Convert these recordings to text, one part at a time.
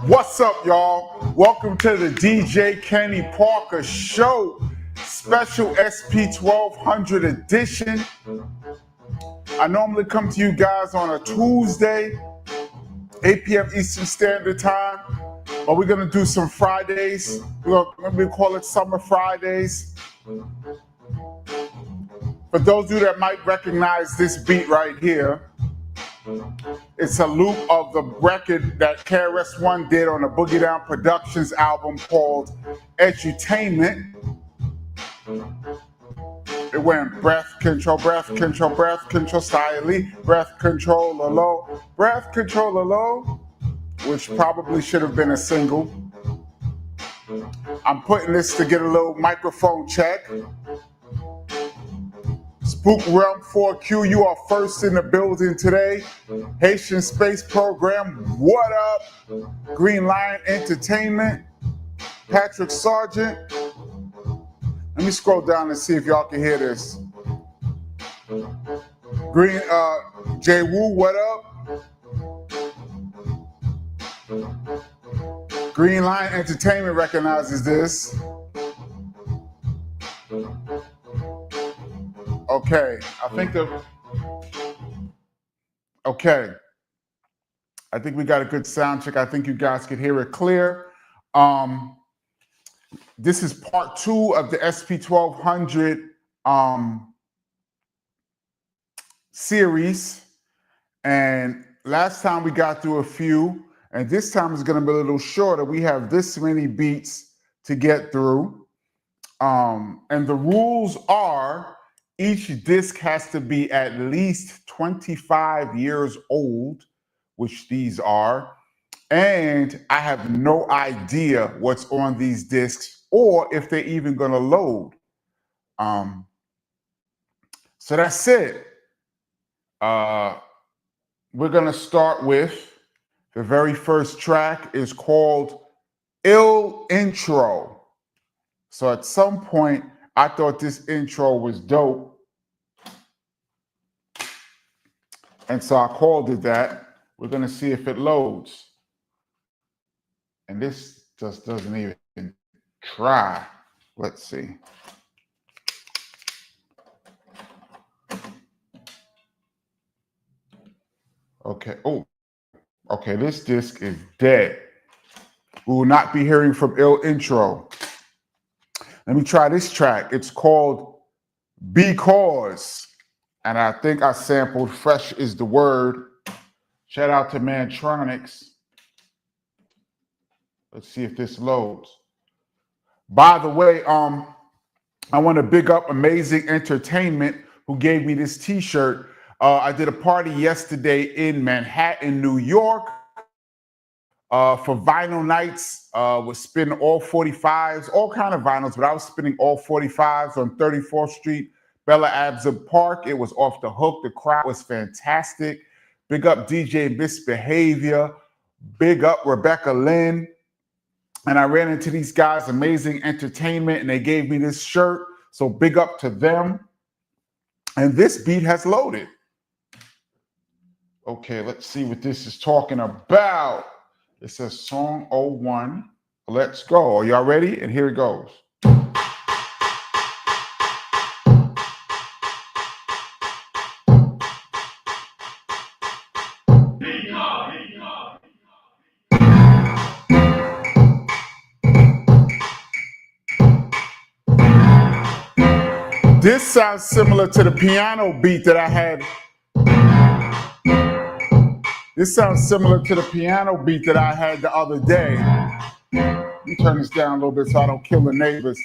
What's up, y'all? Welcome to the DJ Kenny Parker Show, special SP 1200 edition. I normally come to you guys on a Tuesday, 8 p.m. Eastern Standard Time, but we're going to do some Fridays. We're going to call it Summer Fridays. For those of you that might recognize this beat right here, it's a loop of the record that KRS-One did on the Boogie Down Productions album called Edutainment. It went breath control, breath control, breath control, styly, breath control, low, breath control, low, which probably should have been a single. I'm putting this to get a little microphone check. Spook Realm 4Q, you are first in the building today. Haitian Space Program, what up? Green Lion Entertainment, Patrick Sargent. Let me scroll down and see if y'all can hear this. Green, Jay Woo, what up? Green Lion Entertainment recognizes this. Okay, I think we got a good sound check. I think you guys could hear it clear. This is part 2 of the SP 1200 series. And last time we got through a few, and this time it's going to be a little shorter. We have this many beats to get through. And the rules are each disc has to be at least 25 years old, which these are. And I have no idea what's on these discs or if they're even going to load. So that's it. We're going to start with the very first track is called Ill Intro. So at some point, I thought this intro was dope. And so I called it that. We're going to see if it loads. And this just doesn't even try. Let's see. Okay. Oh, okay. This disc is dead. We will not be hearing from Ill Intro. Let me try this track. It's called Because. And I think I sampled Fresh is the Word. Shout out to Mantronics. Let's see if this loads. By the way, I want to big up Amazing Entertainment who gave me this t-shirt. I did a party yesterday in Manhattan, New York. For vinyl nights, was spinning all 45s, all kind of vinyls, but I was spinning all 45s on 34th Street, Bella Abzug Park. It was off the hook. The crowd was fantastic. Big up DJ Misbehavior. Big up Rebecca Lynn. And I ran into these guys, Amazing Entertainment, and they gave me this shirt. So big up to them. And this beat has loaded. Okay, let's see what this is talking about. It says Song 01. Let's go. Are y'all ready? And here it goes. This sounds similar to the piano beat that I had. This sounds similar to the piano beat that I had the other day. Let me turn this down a little bit so I don't kill the neighbors.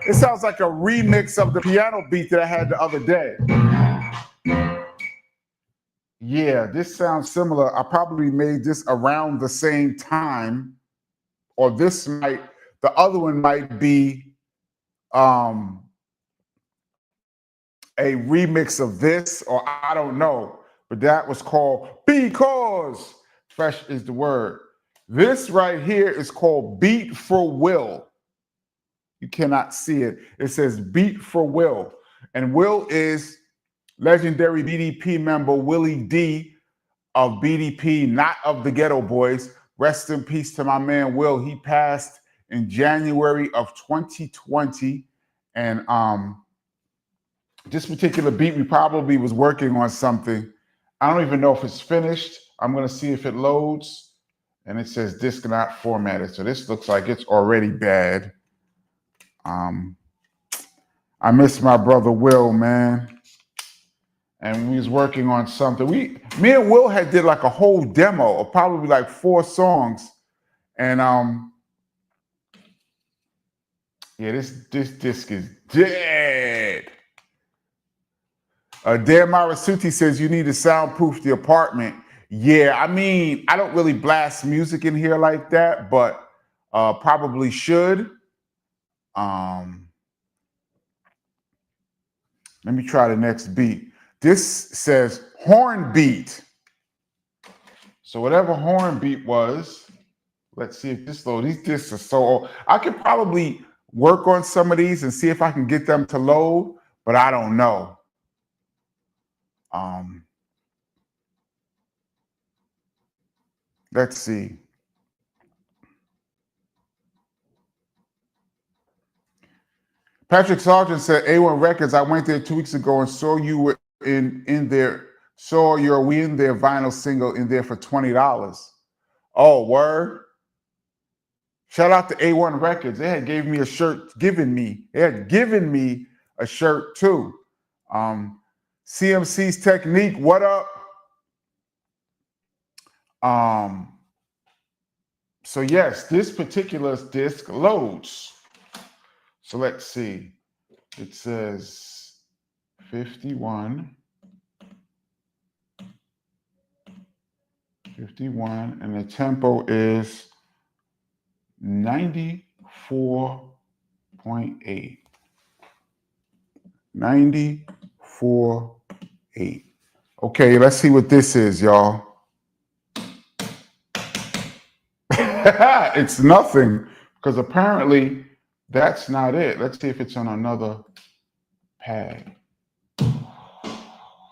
It sounds like a remix of the piano beat that I had the other day. Yeah, this sounds similar. I probably made this around the same time, or the other one might be a remix of this, or I don't know, but that was called Because. Fresh is the Word. This right here is called Beat for Will. You cannot see it. It says Beat for Will. And Will is legendary BDP member Willie D. of BDP, not of the Ghetto Boys. Rest in peace to my man Will. He passed in January of 2020. And this particular beat, we probably was working on something. I don't even know if it's finished. I'm going to see if it loads. And it says disk not formatted. So this looks like it's already bad. I miss my brother Will, man. And we was working on something. Me and Will had did like a whole demo of probably like 4 songs. And yeah, this disc is dead. Dan Marasuti says you need to soundproof the apartment. Yeah, I mean, I don't really blast music in here like that, but probably should. Let me try the next beat. This says horn beat. So whatever horn beat was, let's see if this load. These discs are so old. I could probably work on some of these and see if I can get them to load, but I don't know. Let's see. Patrick Sargent said, A1 Records, I went there 2 weeks ago and saw you were in there, saw your We In There vinyl single in there for $20. Oh, word? Shout out to A1 Records. They had given me a shirt too. CMC's Technique, what up? So yes, this particular disc loads. So let's see. It says 51, and the tempo is 94.8. 94.8. Okay, let's see what this is, y'all. It's nothing, because apparently that's not it. Let's see if it's on another pad.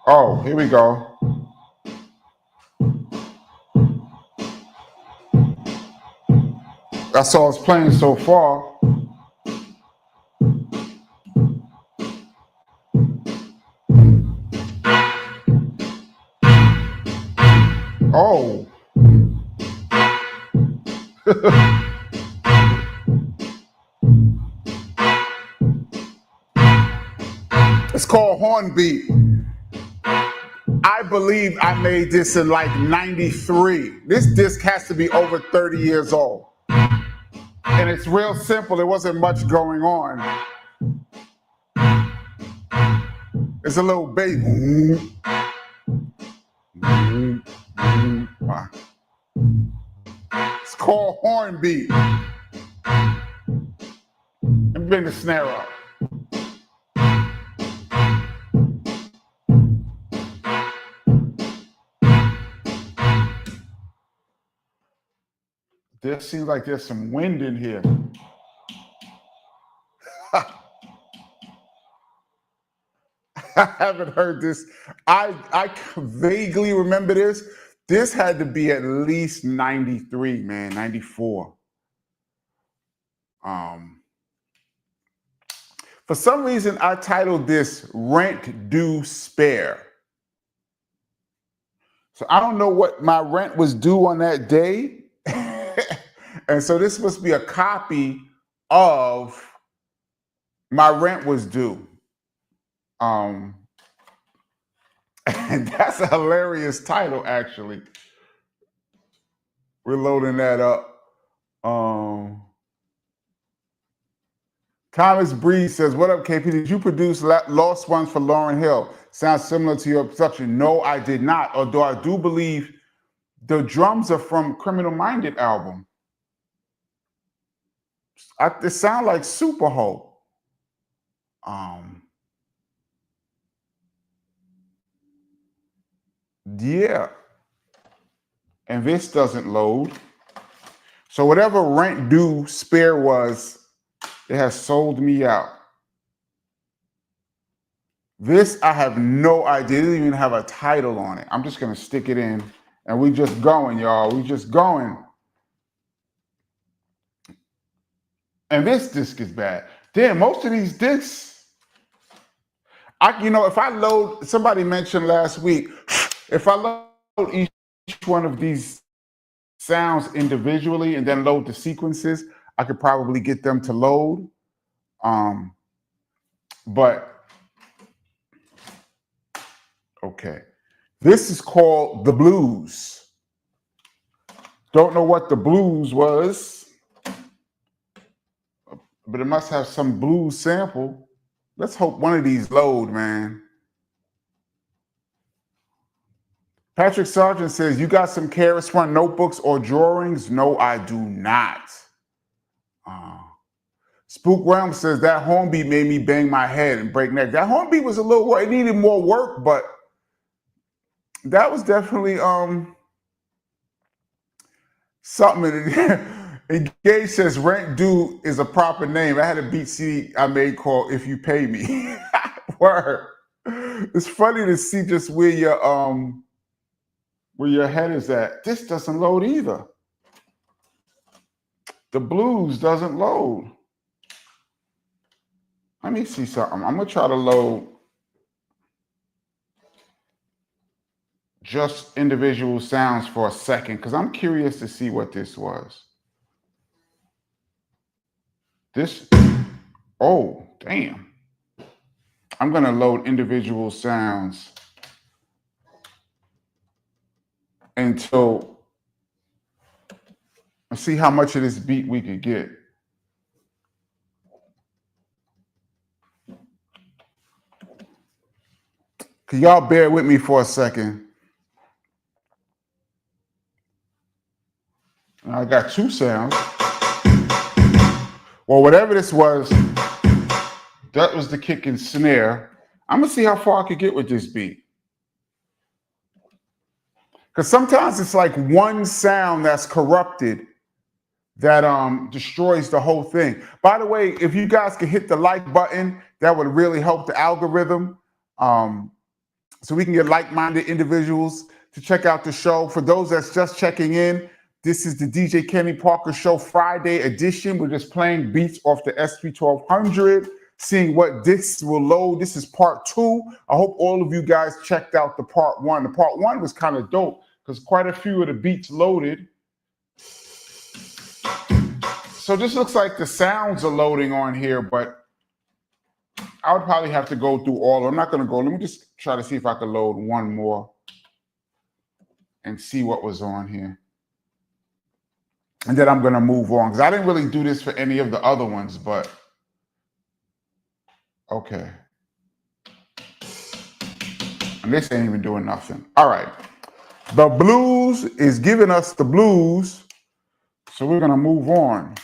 Oh, here we go. That's all it's playing so far. Oh. It's called Hornbeat. I believe I made this in like 93. This disc has to be over 30 years old. And it's real simple. There wasn't much going on. It's a little bass. It's called Hornbeat. Let me bring the snare up. There seems like there's some wind in here. I haven't heard this. I vaguely remember this. This had to be at least 93, man, 94. For some reason, I titled this Rent Due Spare. So I don't know what my rent was due on that day. And so this must be a copy of My Rent Was Due. And that's a hilarious title, actually. We're loading that up. Thomas Breeze says, what up, KP? Did you produce Lost Ones for Lauryn Hill? Sounds similar to your production. No, I did not. Although I do believe the drums are from Criminal Minded album. It sounds like Superho. Yeah. And this doesn't load. So whatever Rent Due Spare was, it has sold me out. This, I have no idea. It doesn't even have a title on it. I'm just going to stick it in And we just going, y'all. We just going. And this disc is bad. Damn, most of these discs, if I load, somebody mentioned last week, if I load each one of these sounds individually and then load the sequences, I could probably get them to load. But okay, this is called the blues. Don't know what the blues was, but it must have some blues sample. Let's hope one of these load, man. Patrick Sargent says, you got some Keras Front notebooks or drawings? No, I do not. Spook Realm says, that horn beat made me bang my head and break neck. That horn beat was a little work. It needed more work, but that was definitely something. And Gage says, Rent Due is a proper name. I had a beat CD I made called If You Pay Me. Word. It's funny to see just where your head is at. This doesn't load either. The blues doesn't load. Let me see something. I'm gonna try to load just individual sounds for a second because I'm curious to see what this was. This, oh, damn. I'm gonna load individual sounds until I see how much of this beat we could get. Can y'all bear with me for a second? I got two sounds. Well, whatever this was, that was the kick and snare. I'm gonna see how far I could get with this beat. Because sometimes it's like one sound that's corrupted that destroys the whole thing. By the way, if you guys could hit the like button, that would really help the algorithm. So we can get like-minded individuals to check out the show. For those that's just checking in, this is the DJ Kenny Parker Show Friday edition. We're just playing beats off the SP1200, seeing what discs will load. This is part 2. I hope all of you guys checked out the part 1. The part 1 was kind of dope because quite a few of the beats loaded. So this looks like the sounds are loading on here, but I would probably have to go through all. I'm not going to go. Let me just try to see if I can load one more and see what was on here. And then I'm going to move on because I didn't really do this for any of the other ones, but okay. And this ain't even doing nothing. All right. The blues is giving us the blues. So we're going to move on.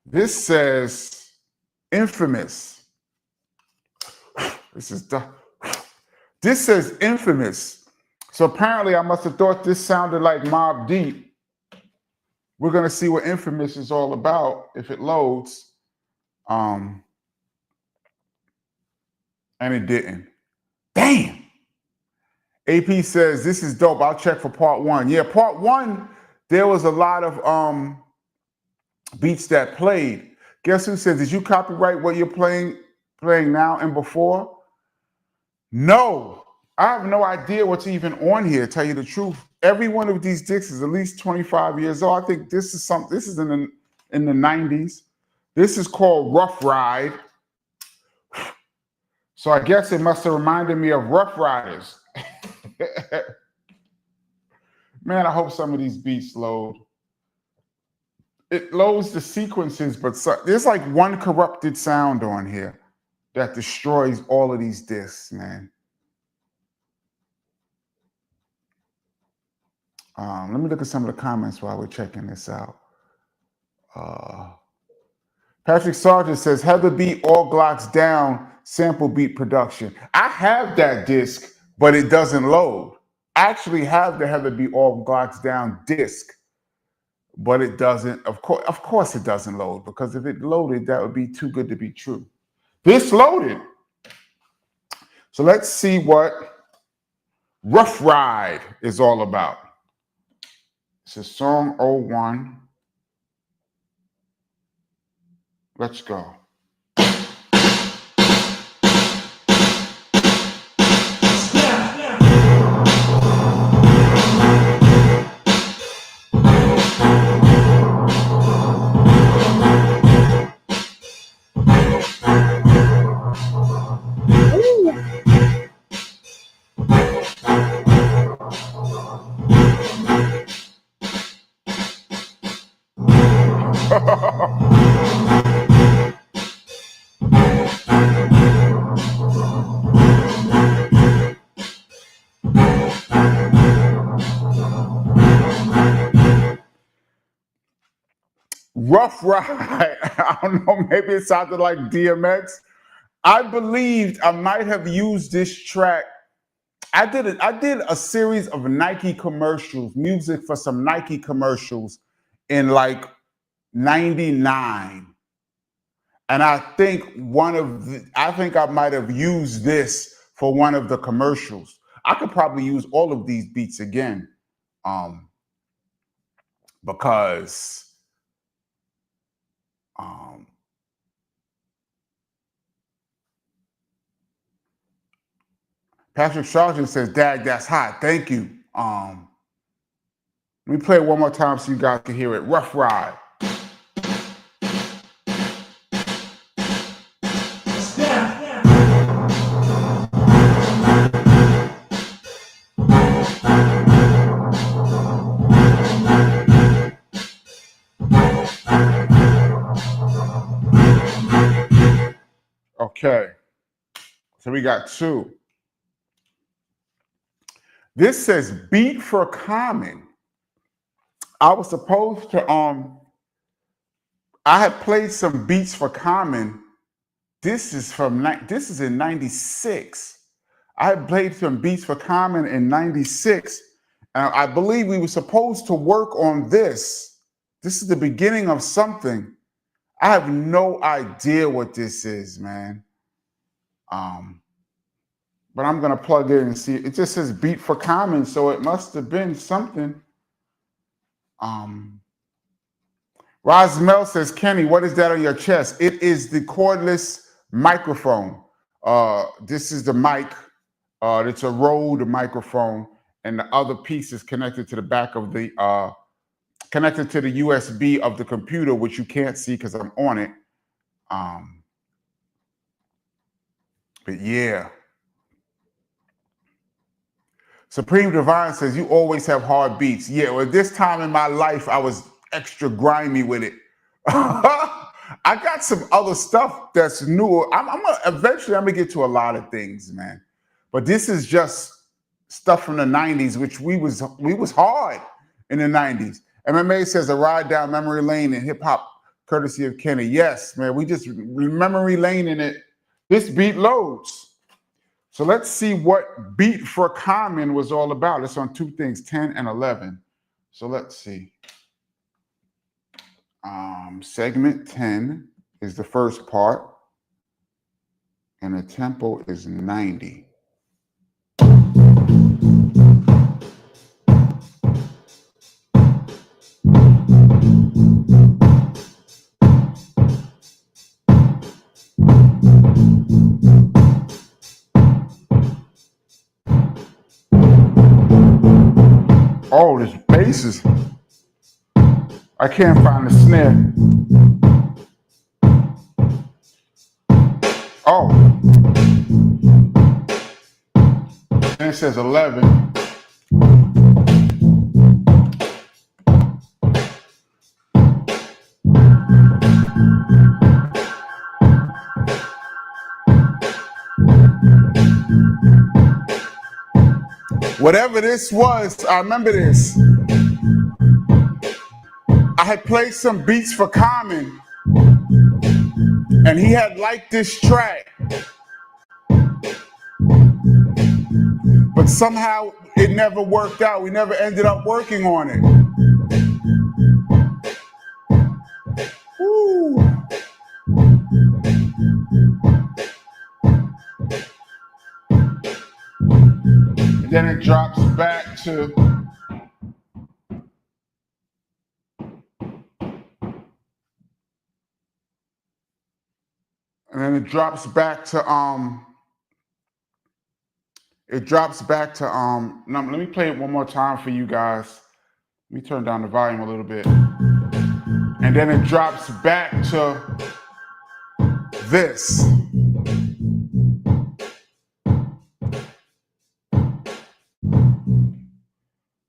This says infamous. This says infamous. So apparently I must have thought this sounded like Mobb Deep. We're going to see what infamous is all about if it loads. And it didn't. Damn. AP says, this is dope. I'll check for part 1. Yeah, part 1, there was a lot of beats that played. Guess who says, did you copyright what you're playing now and before? No, I have no idea what's even on here, to tell you the truth. Every one of these discs is at least 25 years old. I think this is in the 90s. This is called Rough Ride. So I guess it must have reminded me of Rough Riders. Man, I hope some of these beats load. It loads the sequences, but there's like one corrupted sound on here that destroys all of these discs, man. Let me look at some of the comments while we're checking this out. Patrick Sargent says, Heather beat All Glocks Down sample beat production. I have that disc, but it doesn't load. I actually have the Heather beat All Glocks Down disc, but it doesn't. Of course it doesn't load, because if it loaded, that would be too good to be true. This loaded. So let's see what Rough Ride is all about. It's a song '01. Let's go. Rough Ride. I don't know, maybe it sounded like DMX. I believed I might have used this track. I did a series of Nike commercials, music for some Nike commercials in like 99. And I think I might have used this for one of the commercials. I could probably use all of these beats again. Because Patrick Sargent says, "Dag, that's hot. Thank you." Let me play it one more time so you guys can hear it. Rough Ride. Okay. So we got two. This says beat for Common. I was supposed to I had played some beats for Common. This is in 96. I had played some beats for Common in 96. And I believe we were supposed to work on this. This is the beginning of something. I have no idea what this is, man. But I'm gonna plug it in and see. It just says beat for Common, so it must have been something. Rosmel says, "Kenny, what is that on your chest?" It is the cordless microphone. This is the mic. It's a Rode microphone, and the other piece is connected to the back of the connected to the USB of the computer, which you can't see because I'm on it. But yeah. Supreme Divine says, "You always have hard beats." Yeah, well, this time in my life, I was extra grimy with it. I got some other stuff that's newer. Eventually I'm gonna get to a lot of things, man. But this is just stuff from the 90s, which we was hard in the 90s. MMA says, "A ride down memory lane in hip hop, courtesy of Kenny." Yes, man, we just memory lane in it. This beat loads. So let's see what Beat for Common was all about. It's on two things, 10 and 11. So let's see. Segment 10 is the first part, and the tempo is 90. Oh, this bass is... I can't find the snare. Oh. And it says 11. Whatever this was, I remember this. I had played some beats for Common, and he had liked this track. But somehow it never worked out. We never ended up working on it. Woo. then it drops back to let me play it one more time for you guys. Let me turn down the volume a little bit. And then it drops back to this.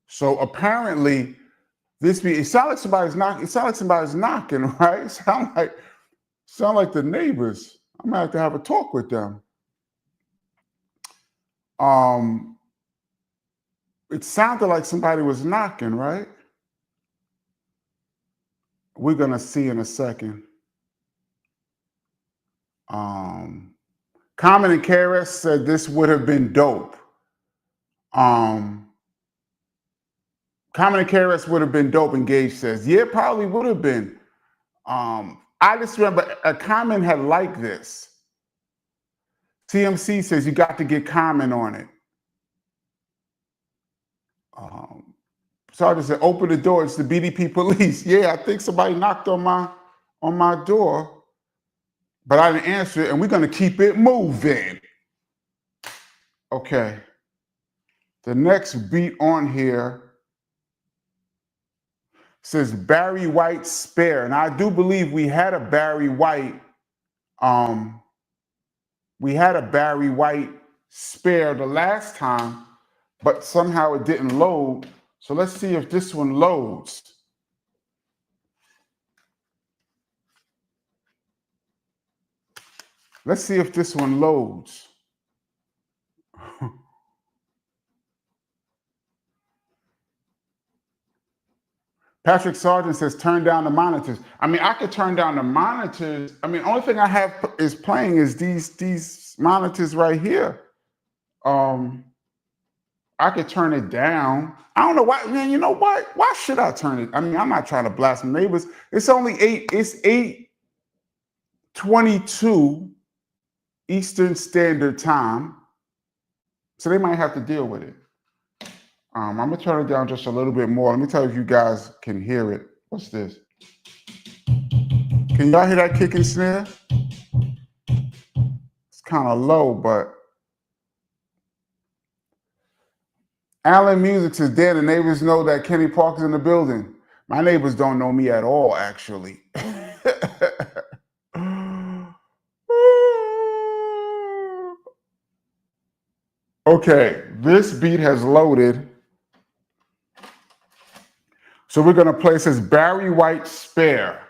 So apparently this beat, it sounds like somebody's knocking, right? It sound like the neighbors. I'm gonna have to have a talk with them. It sounded like somebody was knocking, right? We're gonna see in a second. Common and KRS said this would have been dope. Common and KRS would have been dope, and Gage says, yeah, it probably would have been. I just remember Common had liked this. TMC says you got to get Common on it. So I just said, open the door. It's the BDP police. Yeah, I think somebody knocked on my door, but I didn't answer it, and we're gonna keep it moving. Okay. The next beat on here says Barry White Spare, and I do believe we had a Barry White. We had a Barry White Spare the last time, but somehow it didn't load. So let's see if this one loads. Let's see if this one loads. Patrick Sargent says, turn down the monitors. I mean, I could turn down the monitors. I mean, only thing I have is playing is these monitors right here. I could turn it down. I don't know why, man, you know what? Why should I turn it? I mean, I'm not trying to blast my neighbors. It's only 8:22 Eastern Standard Time. So they might have to deal with it. I'm gonna turn it down just a little bit more. Let me tell you if you guys can hear it. What's this? Can y'all hear that kick and snare? It's kind of low, but Allen Music says, Dan, the neighbors know that Kenny Parker's in the building. My neighbors don't know me at all, actually. Okay, this beat has loaded. So we're going to play, it says Barry White Spare.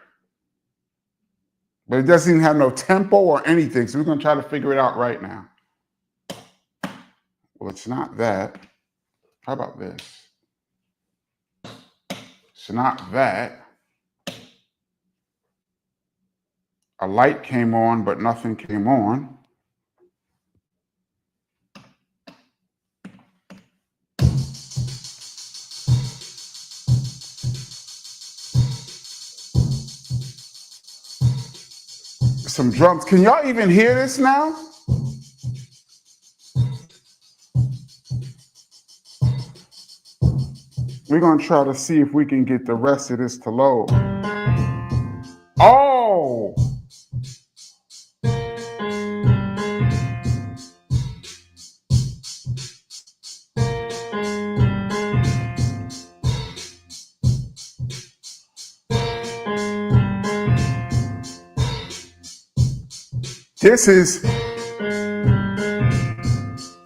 But it doesn't even have no tempo or anything. So we're going to try to figure it out right now. Well, it's not that. How about this? It's not that. A light came on, but nothing came on. Some drums. Can y'all even hear this now? We're going to try to see if we can get the rest of this to load. Oh! This is,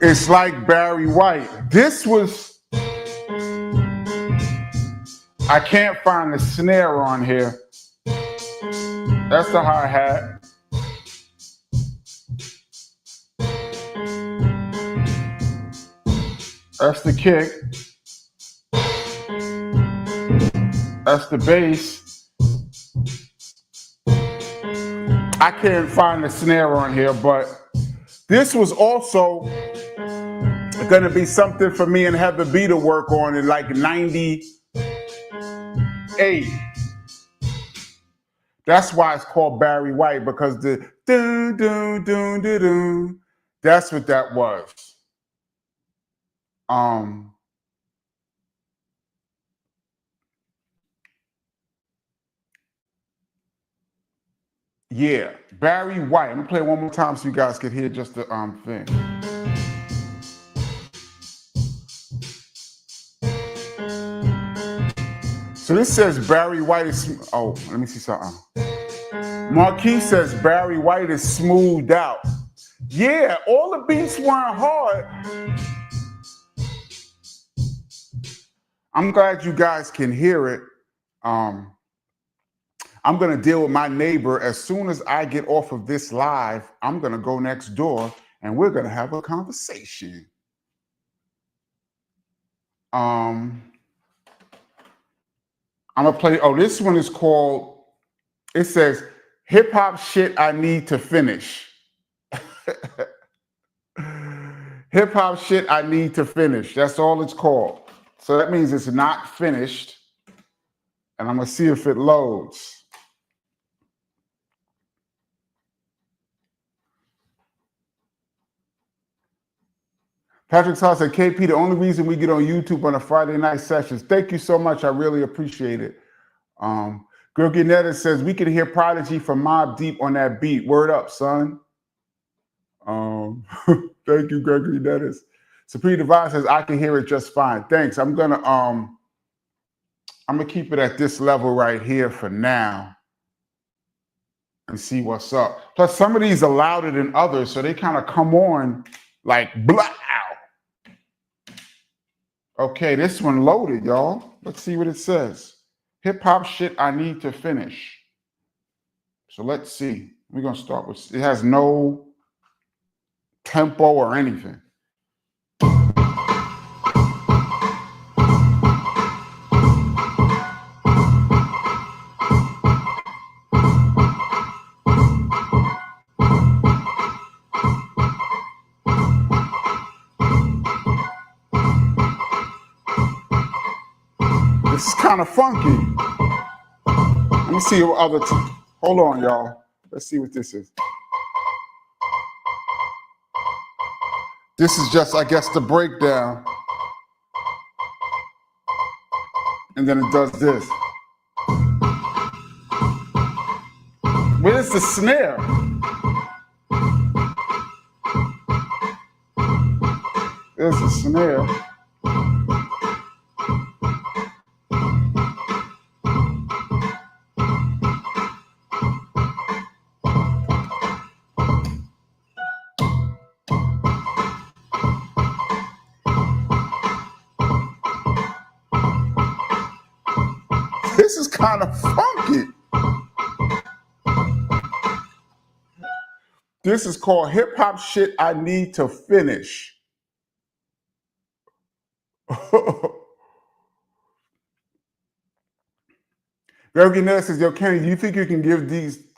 it's like Barry White. This was, I can't find the snare on here. That's the hi-hat. That's the kick. That's the bass. I can't find the snare on here, but this was also going to be something for me and Heather B to work on in like 98. That's why it's called Barry White, because the dun dun dun dun dun, that's what that was. Yeah, Barry White. I'm gonna play it one more time so you guys can hear just the thing. So this says Barry White is. Oh, let me see something. Marquis says Barry White is smoothed out. Yeah, all the beats weren't hard. I'm glad you guys can hear it. I'm gonna deal with my neighbor as soon as I get off of this live. I'm gonna go next door and we're gonna have a conversation. I'm gonna play. Oh, this one is called. It says hip hop shit I need to finish. Hip hop shit I need to finish. That's all it's called. So that means it's not finished. And I'm gonna see if it loads. Patrick Saw said, KP, the only reason we get on YouTube on a Friday night sessions. Thank you so much. I really appreciate it. Gurgi Netta says, we can hear Prodigy from Mobb Deep on that beat. Word up, son. Thank you, Gregory Nettis. Supreme Divine says, I can hear it just fine. Thanks. I'm gonna keep it at this level right here for now and see what's up. Plus, some of these are louder than others, so they kind of come on like blah. Okay, this one loaded, y'all. Let's see what it says. Hip hop shit I need to finish. So let's see. We're gonna start with, it has no tempo or anything. This is kind of funky. Let me see what other. Hold on, y'all. Let's see what this is. This is just, I guess, the breakdown. And then it does this. Where's the snare? There's the snare. This is kind of funky. This is called hip hop shit I need to finish. Gregory Ness says, yo, Kenny, do you think you can give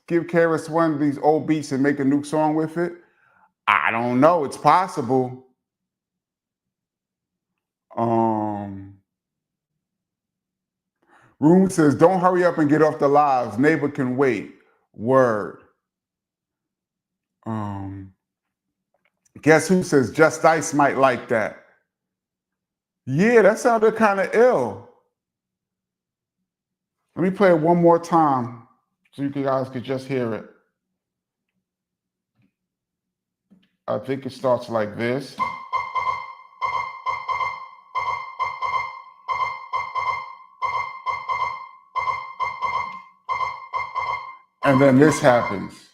Karis one of these old beats and make a new song with it? I don't know. It's possible. Room says, don't hurry up and get off the lives. Neighbor can wait. Word. Guess who says Just Ice might like that? Yeah, that sounded kind of ill. Let me play it one more time so you guys could just hear it. I think it starts like this. And then this happens.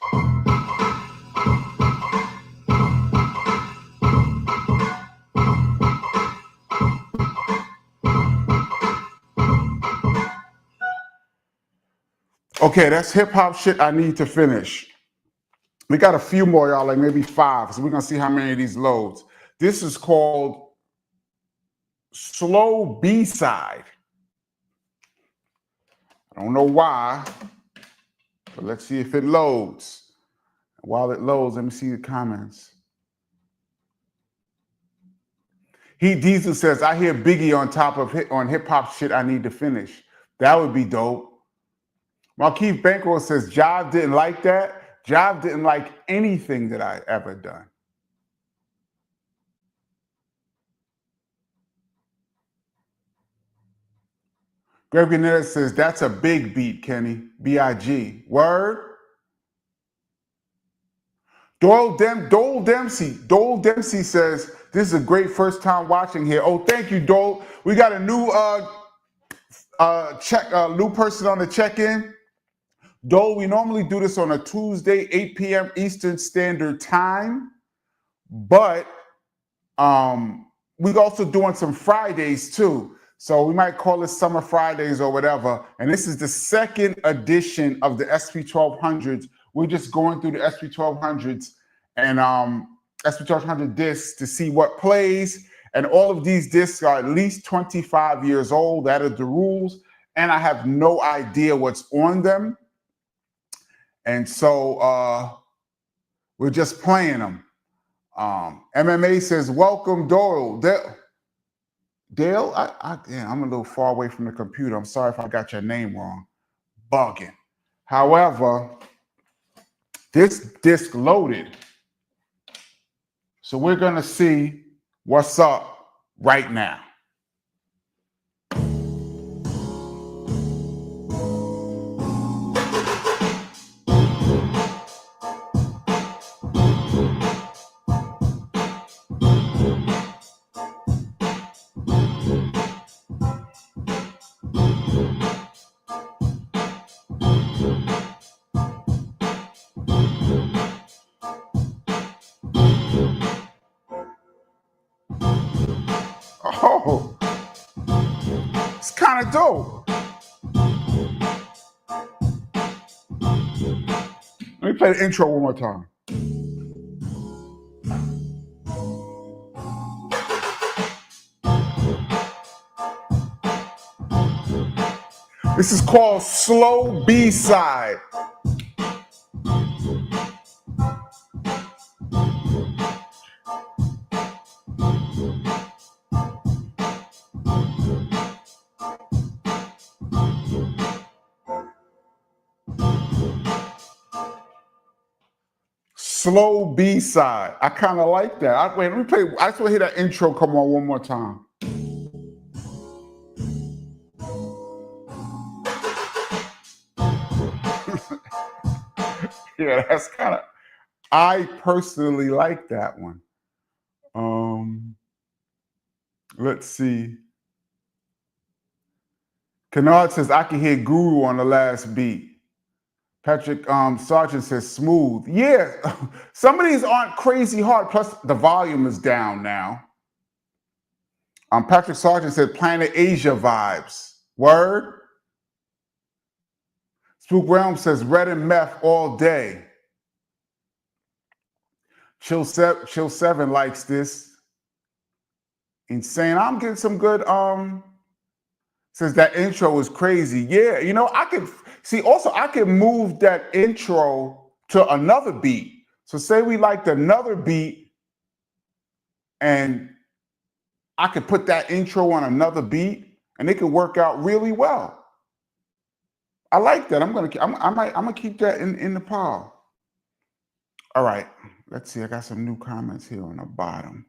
Okay, that's hip hop shit I need to finish. We got a few more, y'all, like maybe 5. So we're gonna see how many of these loads. This is called Slow B-Side. I don't know why, but let's see if it loads. While it loads, let me see the comments. Heat Diesel says, I hear Biggie on top of hip hop shit I need to finish. That would be dope. Markeith Bankroll says, Jive didn't like that. Jive didn't like anything that I ever done. Greg Gannett says, that's a big beat, Kenny. B-I-G. Word? Dole Dempsey says, this is a great first time watching here. Oh, thank you, Dole. We got a new new person on the check-in. Dole, we normally do this on a Tuesday, 8 p.m. Eastern Standard Time, but we're also doing some Fridays too. So we might call it Summer Fridays or whatever. And this is the second edition of the SP1200s. We're just going through the SP1200s and SP1200 discs to see what plays. And all of these discs are at least 25 years old. That are the rules. And I have no idea what's on them. And so we're just playing them. MMA says, welcome, Doyle. Dale, I'm a little far away from the computer. I'm sorry if I got your name wrong. Bugging. However, this disc loaded. So we're going to see what's up right now. Oh, it's kind of dope. Let me play the intro one more time. This is called Slow B-Side. Slow B-Side. I kind of like that. Wait, let me play. I just want to hear that intro come on one more time. Yeah, that's kind of, I personally like that one. Let's see. Kennard says, I can hear Guru on the last beat. Patrick Sargent says, smooth. Yeah, some of these aren't crazy hard, plus the volume is down now. Patrick Sargent said, Planet Asia vibes. Word? Spook Realm says, Red and Meth all day. Chill 7 likes this. Insane. I'm getting some good, says that intro is crazy. Yeah, you know, I could, see, also I could move that intro to another beat. So say we liked another beat and I could put that intro on another beat and it could work out really well. I like that. I'm gonna keep that in the pile. All right, let's see. I got some new comments here on the bottom.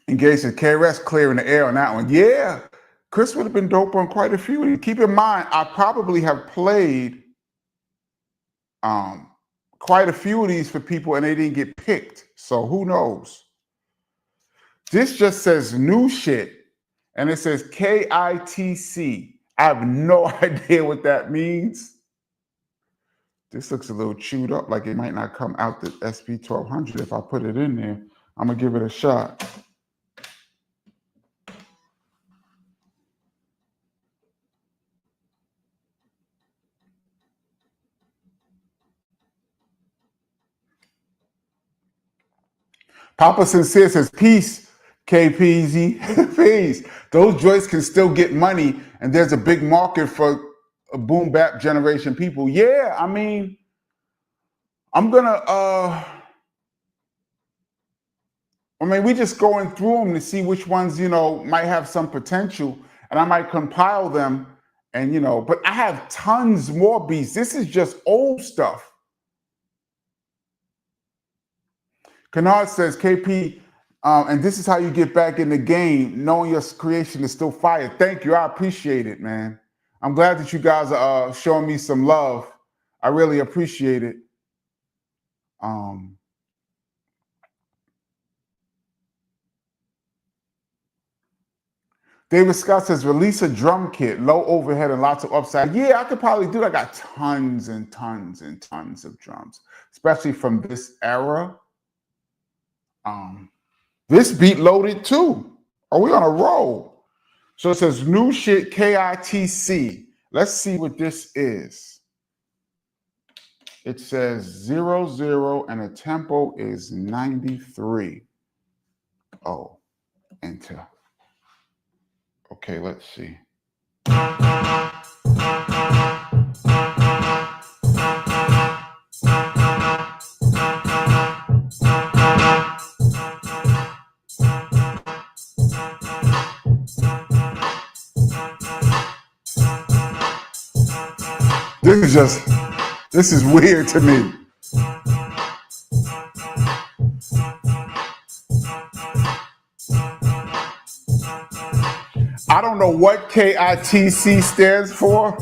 Engaged says KRS clearing the air on that one. Yeah, Chris would have been dope on quite a few. Keep in mind, I probably have played quite a few of these for people and they didn't get picked. So who knows? This just says new shit and it says KITC. I have no idea what that means. This looks a little chewed up, like it might not come out the SP1200 if I put it in there. I'm gonna give it a shot. Papa Sincere says, peace, KPZ, peace. Those joints can still get money and there's a big market for boom bap generation people. Yeah, I mean, I'm gonna, we just going through them to see which ones, you know, might have some potential and I might compile them and, you know, but I have tons more beats. This is just old stuff. Kennard says, KP, and this is how you get back in the game, knowing your creation is still fire. Thank you. I appreciate it, man. I'm glad that you guys are showing me some love. I really appreciate it. David Scott says, release a drum kit, low overhead and lots of upside. Yeah, I could probably do that. I got tons and tons and tons of drums, especially from this era. This beat loaded too. Are we on a roll? So it says new shit KITC. Let's see what this is. It says 00 and the tempo is 93. Oh, enter. Okay, let's see. This is weird to me. I don't know what KITC stands for.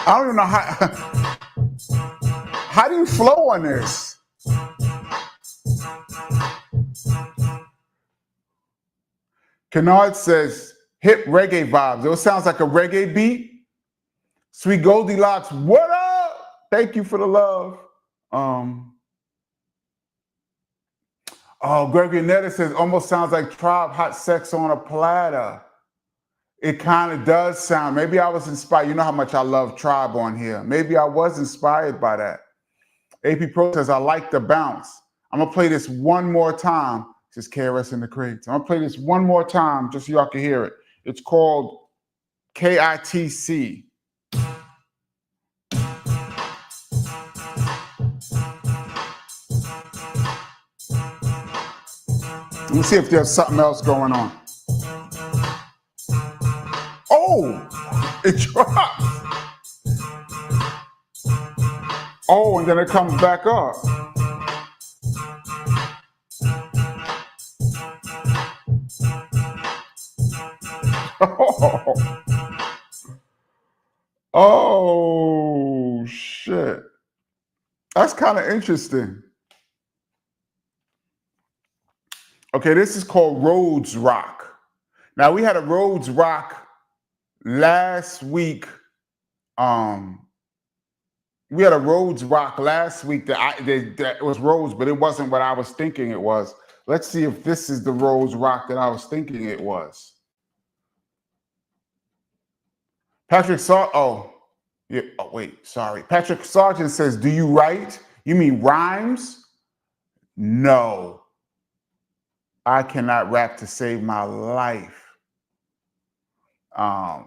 I don't even know how do you flow on this? Kennard says, hip reggae vibes. It sounds like a reggae beat. Sweet Goldilocks, what up? Thank you for the love. Gregory Netta says, almost sounds like Tribe Hot Sex on a Platter. It kind of does sound. Maybe I was inspired. You know how much I love Tribe on here. Maybe I was inspired by that. AP Pro says, I like the bounce. I'm going to play this one more time. Just KRS in the crates. I'm going to play this one more time just so y'all can hear it. It's called KITC. Let me see if there's something else going on. Oh, it drops. Oh, and then it comes back up. Oh, shit. That's kind of interesting. Okay, this is called Rhodes Rock. Now, we had a Rhodes Rock last week. We had a Rhodes Rock last week that was Rhodes, but it wasn't what I was thinking it was. Let's see if this is the Rhodes Rock that I was thinking it was. Patrick Sargent, Patrick Sargent says, do you write? You mean rhymes? No. I cannot rap to save my life.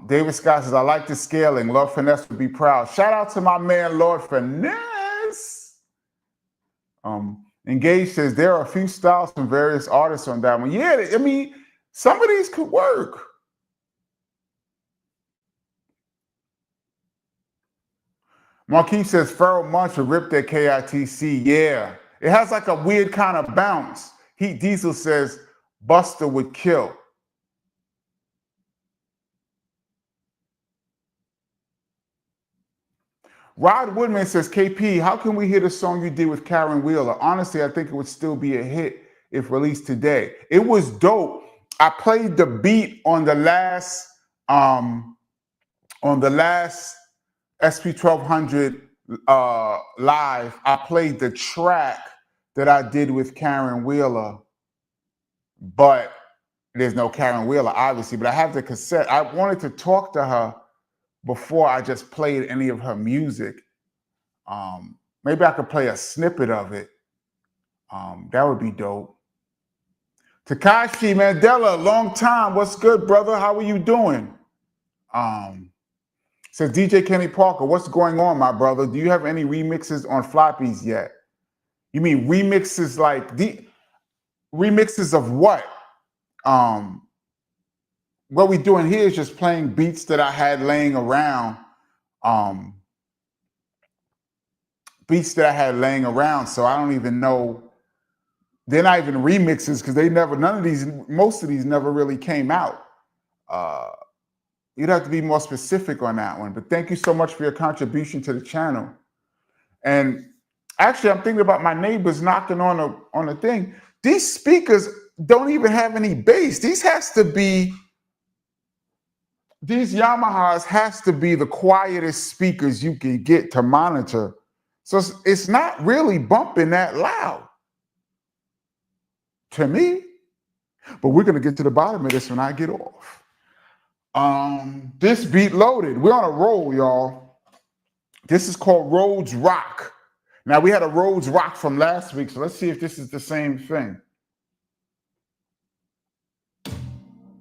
David Scott says, I like the scaling. Lord Finesse would be proud. Shout out to my man, Lord Finesse. Engage says, there are a few styles from various artists on that one. Yeah, I mean, some of these could work. Marquis says, Pharoah Munch would rip that KITC. Yeah, it has like a weird kind of bounce. Heat Diesel says, Buster would kill. Rod Woodman says, KP, how can we hear the song you did with Karen Wheeler? Honestly, I think it would still be a hit if released today. It was dope. I played the beat on the last SP1200 live. I played the track that I did with Karen Wheeler, but there's no Karen Wheeler, obviously, but I have the cassette. I wanted to talk to her before I just played any of her music. Maybe I could play a snippet of it. That would be dope. Takashi Mandela, long time. What's good, brother? How are you doing? Says DJ Kenny Parker, what's going on, my brother? Do you have any remixes on floppies yet? You mean remixes like remixes of what? What we're doing here is just playing beats that I had laying around. beats that I had laying around. So I don't even know. They're not even remixes because most of these never really came out. You'd have to be more specific on that one. But thank you so much for your contribution to the channel. And actually, I'm thinking about my neighbors knocking on a thing. These speakers don't even have any bass. These Yamahas has to be the quietest speakers you can get to monitor. So it's not really bumping that loud to me. But we're going to get to the bottom of this when I get off. This beat loaded. We're on a roll, y'all. This is called Rhodes Rock. Now, we had a Rhodes Rock from last week, so let's see if this is the same thing.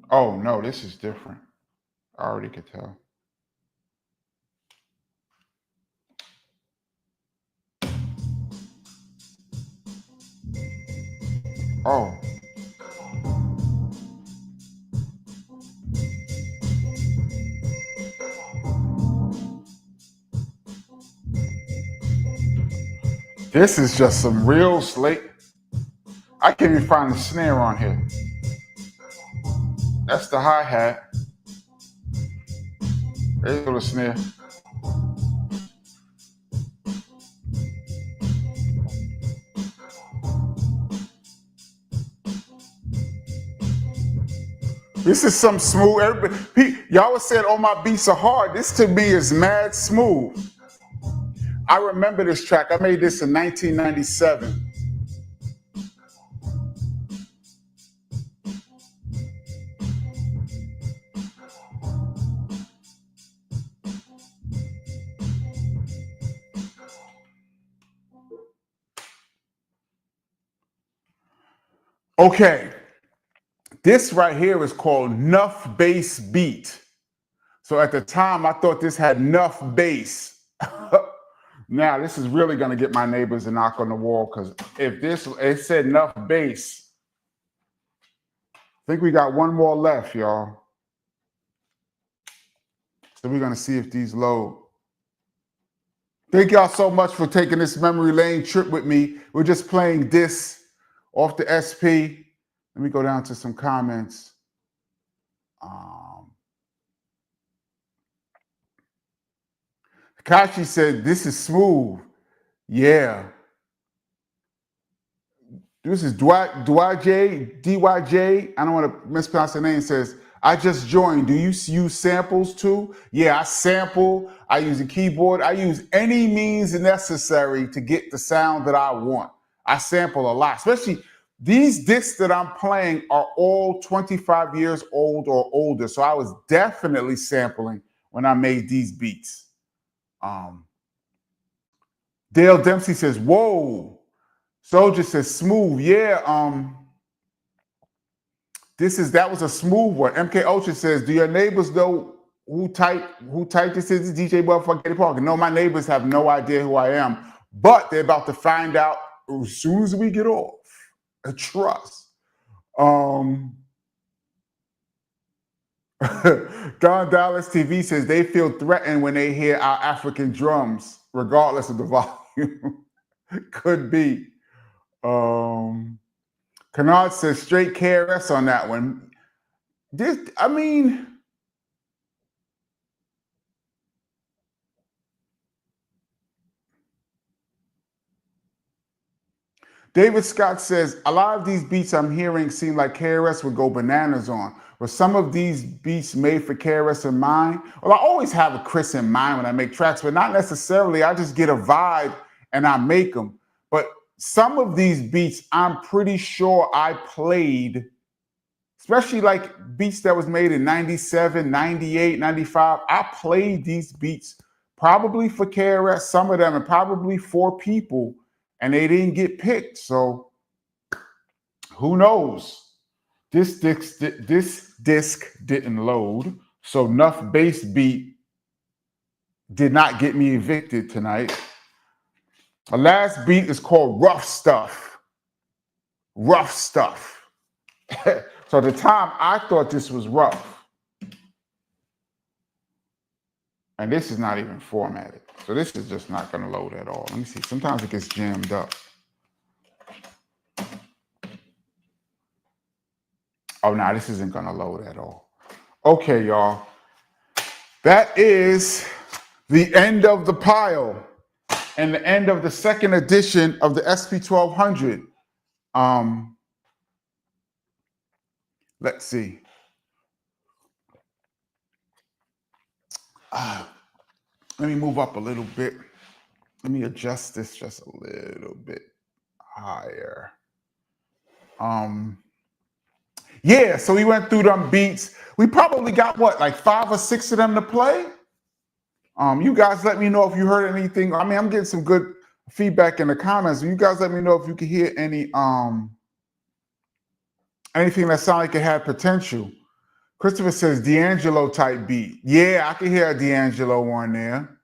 Oh, no, this is different. I already could tell. Oh. This is just some real slate. I can't even find the snare on here. That's the hi-hat. There's the snare. This is some smooth. Y'all was saying, "Oh, my beats are hard." This to me is mad smooth. I remember this track. I made this in 1997. Okay, this right here is called Nuff Bass Beat. So at the time, I thought this had Nuff Bass. Now, this is really going to get my neighbors to knock on the wall because it said Nuff Bass. I think we got one more left, y'all. So we're going to see if these load. Thank y'all so much for taking this memory lane trip with me. We're just playing this off the SP. Let me go down to some comments. Kashi said, "This is smooth." Yeah. This is DYJ. I don't want to mispronounce the name. Says, "I just joined. Do you use samples too?" Yeah, I sample. I use a keyboard. I use any means necessary to get the sound that I want. I sample a lot, especially these discs that I'm playing are all 25 years old or older. So I was definitely sampling when I made these beats. Dale Dempsey says, "Whoa." Soldier says, "Smooth." Yeah. That was a smooth one. MK Ultra says, "Do your neighbors know who type this is?" DJ Motherfucker Parker. No, my neighbors have no idea who I am, but they're about to find out as soon as we get off. Trust. Don Dallas TV says they feel threatened when they hear our African drums, regardless of the volume. Could be. Kennard says straight KRS on that one. David Scott says, "A lot of these beats I'm hearing seem like KRS would go bananas on. Were some of these beats made for KRS in mind?" Well, I always have a Chris in mind when I make tracks, but not necessarily. I just get a vibe and I make them. But some of these beats, I'm pretty sure I played, especially like beats that was made in 97, 98, 95. I played these beats probably for KRS, some of them, and probably for people, and they didn't get picked. So who knows? This disc didn't load. So Nuff Bass Beat did not get me evicted tonight. The last beat is called Rough Stuff. Rough Stuff. So at the time, I thought this was rough. And this is not even formatted. So this is just not going to load at all. Let me see. Sometimes it gets jammed up. Oh, no, this isn't going to load at all. Okay, y'all. That is the end of the pile and the end of the second edition of the SP1200. Let's see. Let me move up a little bit. Let me adjust this just a little bit higher. Yeah, so we went through them beats. We probably got what, like 5 or 6 of them to play? You guys let me know if you heard anything. I mean, I'm getting some good feedback in the comments. You guys let me know if you could hear any anything that sounded like it had potential. Christopher says D'Angelo type beat. Yeah, I can hear a D'Angelo one there.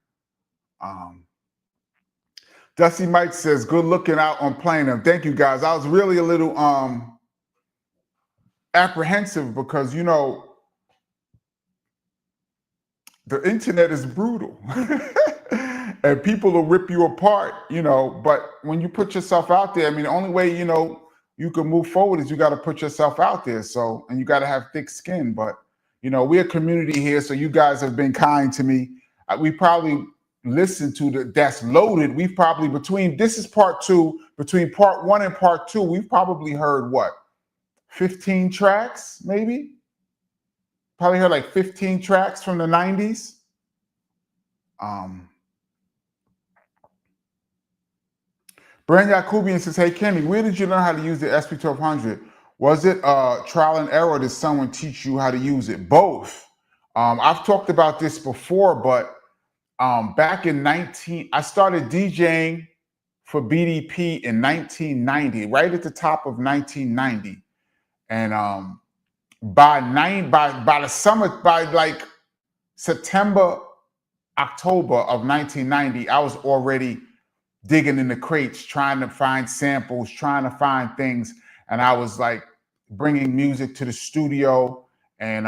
Dusty Mike says, good looking out on playing them. Thank you, guys. I was really a little apprehensive because, you know, the internet is brutal and people will rip you apart, you know, but when you put yourself out there, I mean, the only way, you know, you can move forward is you got to put yourself out there. So, and you got to have thick skin, but you know, we're a community here. So you guys have been kind to me. We probably listened to the That's Loaded. We've probably this is part 2, between part 1 and part 2, we've probably heard what? 15 tracks, maybe? Probably heard like 15 tracks from the 90s. Brand Yakubian says, hey, Kenny, where did you learn how to use the SP1200? Was it trial and error, or did someone teach you how to use it? Both. I've talked about this before, but back in I started DJing for BDP in 1990, right at the top of 1990. And by the summer, by like September, October of 1990, I was already digging in the crates, trying to find samples, trying to find things. And I was like bringing music to the studio and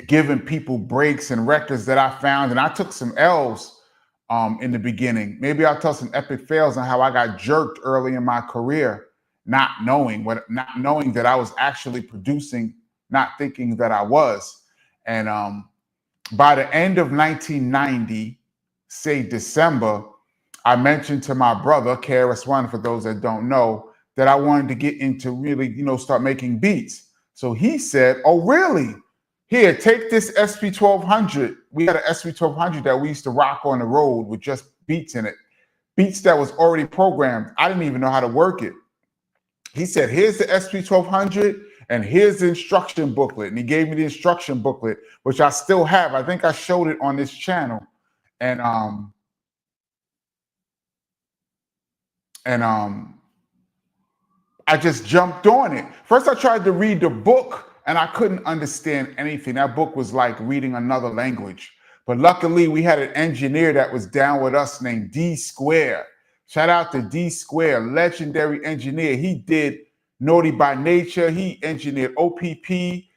giving people breaks and records that I found. And I took some L's in the beginning. Maybe I'll tell some epic fails on how I got jerked early in my career, not knowing that I was actually producing, not thinking that I was. And by the end of 1990, say December, I mentioned to my brother, KRS-One, for those that don't know, that I wanted to get into really, you know, start making beats. So he said, oh, really? Here, take this SP1200. We had an SP1200 that we used to rock on the road with just beats in it. Beats that was already programmed. I didn't even know how to work it. He said, here's the SP1200 and here's the instruction booklet. And he gave me the instruction booklet, which I still have. I think I showed it on this channel. And I just jumped on it. First, I tried to read the book and I couldn't understand anything. That book was like reading another language. But luckily, we had an engineer that was down with us named D Square. Shout out to D Square, legendary engineer. He did Naughty by Nature. He engineered OPP. He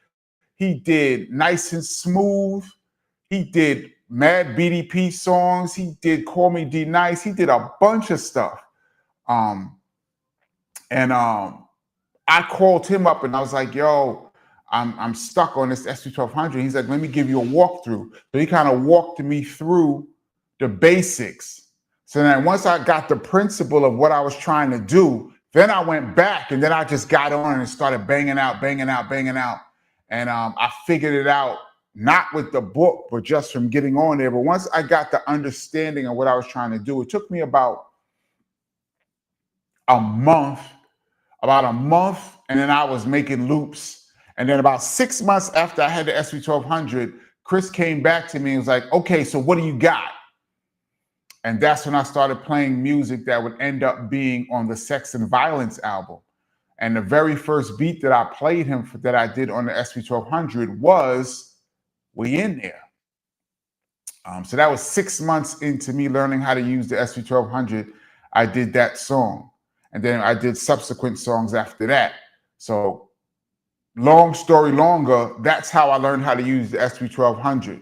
did Nice and Smooth. He did Mad BDP songs. He did Call Me D Nice. He did a bunch of stuff. I called him up and I was like, yo, I'm stuck on this SP1200. He's like, let me give you a walkthrough. So he kind of walked me through the basics. So then once I got the principle of what I was trying to do, then I went back and then I just got on and started banging out. And I figured it out, not with the book, but just from getting on there. But once I got the understanding of what I was trying to do, it took me about a month, and then I was making loops. And then about 6 months after I had the SP1200, Chris came back to me and was like, okay, so what do you got? And that's when I started playing music that would end up being on the Sex and Violence album. And the very first beat that I played him for, that I did on the SP1200 was We In There. So that was 6 months into me learning how to use the SP1200. I did that song. And then I did subsequent songs after that. So long story longer, that's how I learned how to use the SP1200.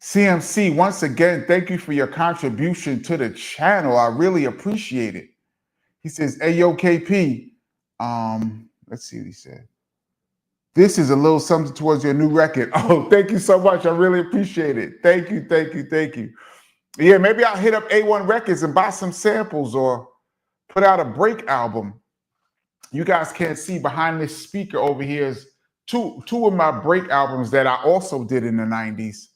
CMC, once again, thank you for your contribution to the channel. I really appreciate it. He says, hey, yo, KP. Let's see what he said. This is a little something towards your new record. Oh, thank you so much. I really appreciate it. Thank you, thank you, thank you. Yeah, maybe I'll hit up A1 Records and buy some samples or put out a break album. You guys can't see behind this speaker over here is two of my break albums that I also did in the 90s.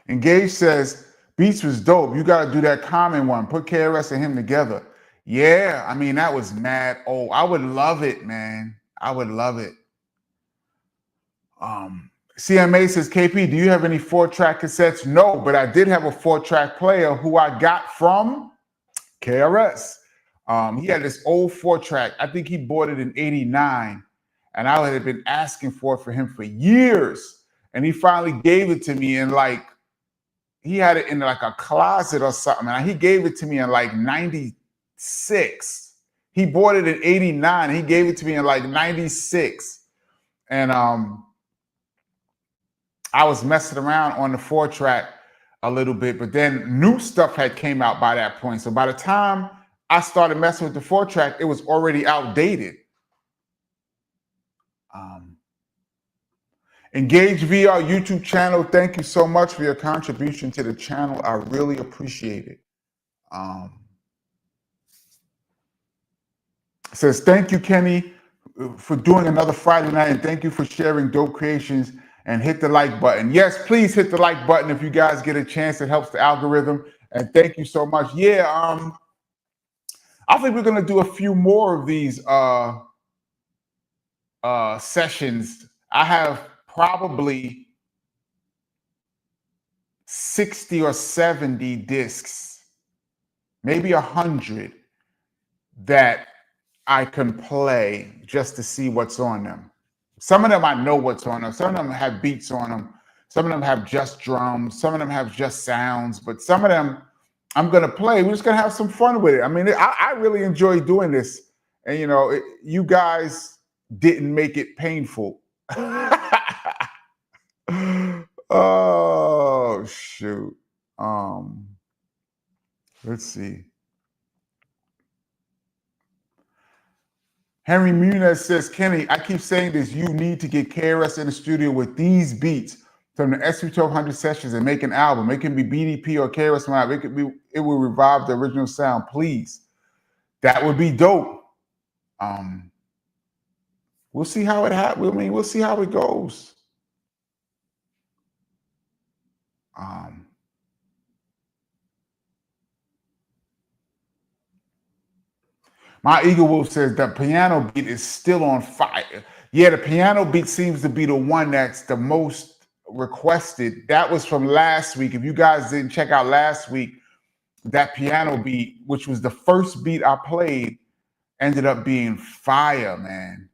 Engage says, Beats was dope. You got to do that Common one. Put KRS and him together. Yeah, I mean, that was mad. Oh, I would love it, man. I would love it. CMA says, KP, do you have any 4-track cassettes? No, but I did have a 4-track player who I got from KRS. He had this old 4-track. I think he bought it in '89, and I had been asking for it for him for years. And he finally gave it to me in like, he had it in like a closet or something. And he gave it to me in like 96. He bought it in '89. He gave it to me in like 96. And I was messing around on the 4-track a little bit, but then new stuff had came out by that point. So by the time I started messing with the 4-track, it was already outdated. Engage VR YouTube channel. Thank you so much for your contribution to the channel. I really appreciate it. It says, thank you, Kenny, for doing another Friday night, and thank you for sharing dope creations, and hit the like button. Yes, please hit the like button if you guys get a chance. It helps the algorithm. And thank you so much. Yeah, I think we're gonna do a few more of these sessions. I have probably 60 or 70 discs, maybe 100 that I can play just to see what's on them. Some of them I know what's on them. Some of them have beats on them. Some of them have just drums. Some of them have just sounds. But some of them I'm going to play. We're just going to have some fun with it. I mean, I really enjoy doing this. And, you know, you guys didn't make it painful. Oh, shoot. Let's see. Henry Muniz says, Kenny, I keep saying this. You need to get KRS in the studio with these beats from the SP1200 sessions and make an album. It can be BDP or KRS Live. It will revive the original sound, please. That would be dope. We'll see how it happens. I mean, we'll see how it goes. My Eagle Wolf says the piano beat is still on fire. Yeah, the piano beat seems to be the one that's the most requested. That was from last week. If you guys didn't check out last week, that piano beat, which was the first beat I played, ended up being fire, man.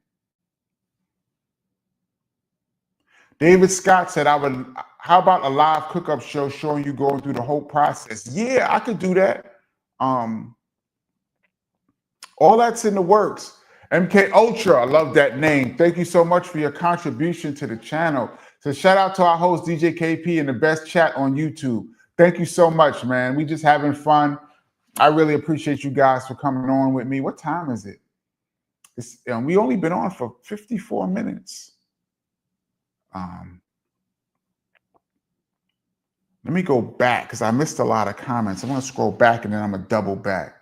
David Scott said, how about a live cook-up show showing you going through the whole process? Yeah, I could do that. All that's in the works. MK Ultra, I love that name. Thank you so much for your contribution to the channel. So shout out to our host, DJ KP, and the best chat on YouTube. Thank you so much, man. We just having fun. I really appreciate you guys for coming on with me. What time is it? We only been on for 54 minutes. Let me go back because I missed a lot of comments. I'm going to scroll back and then I'm going to double back.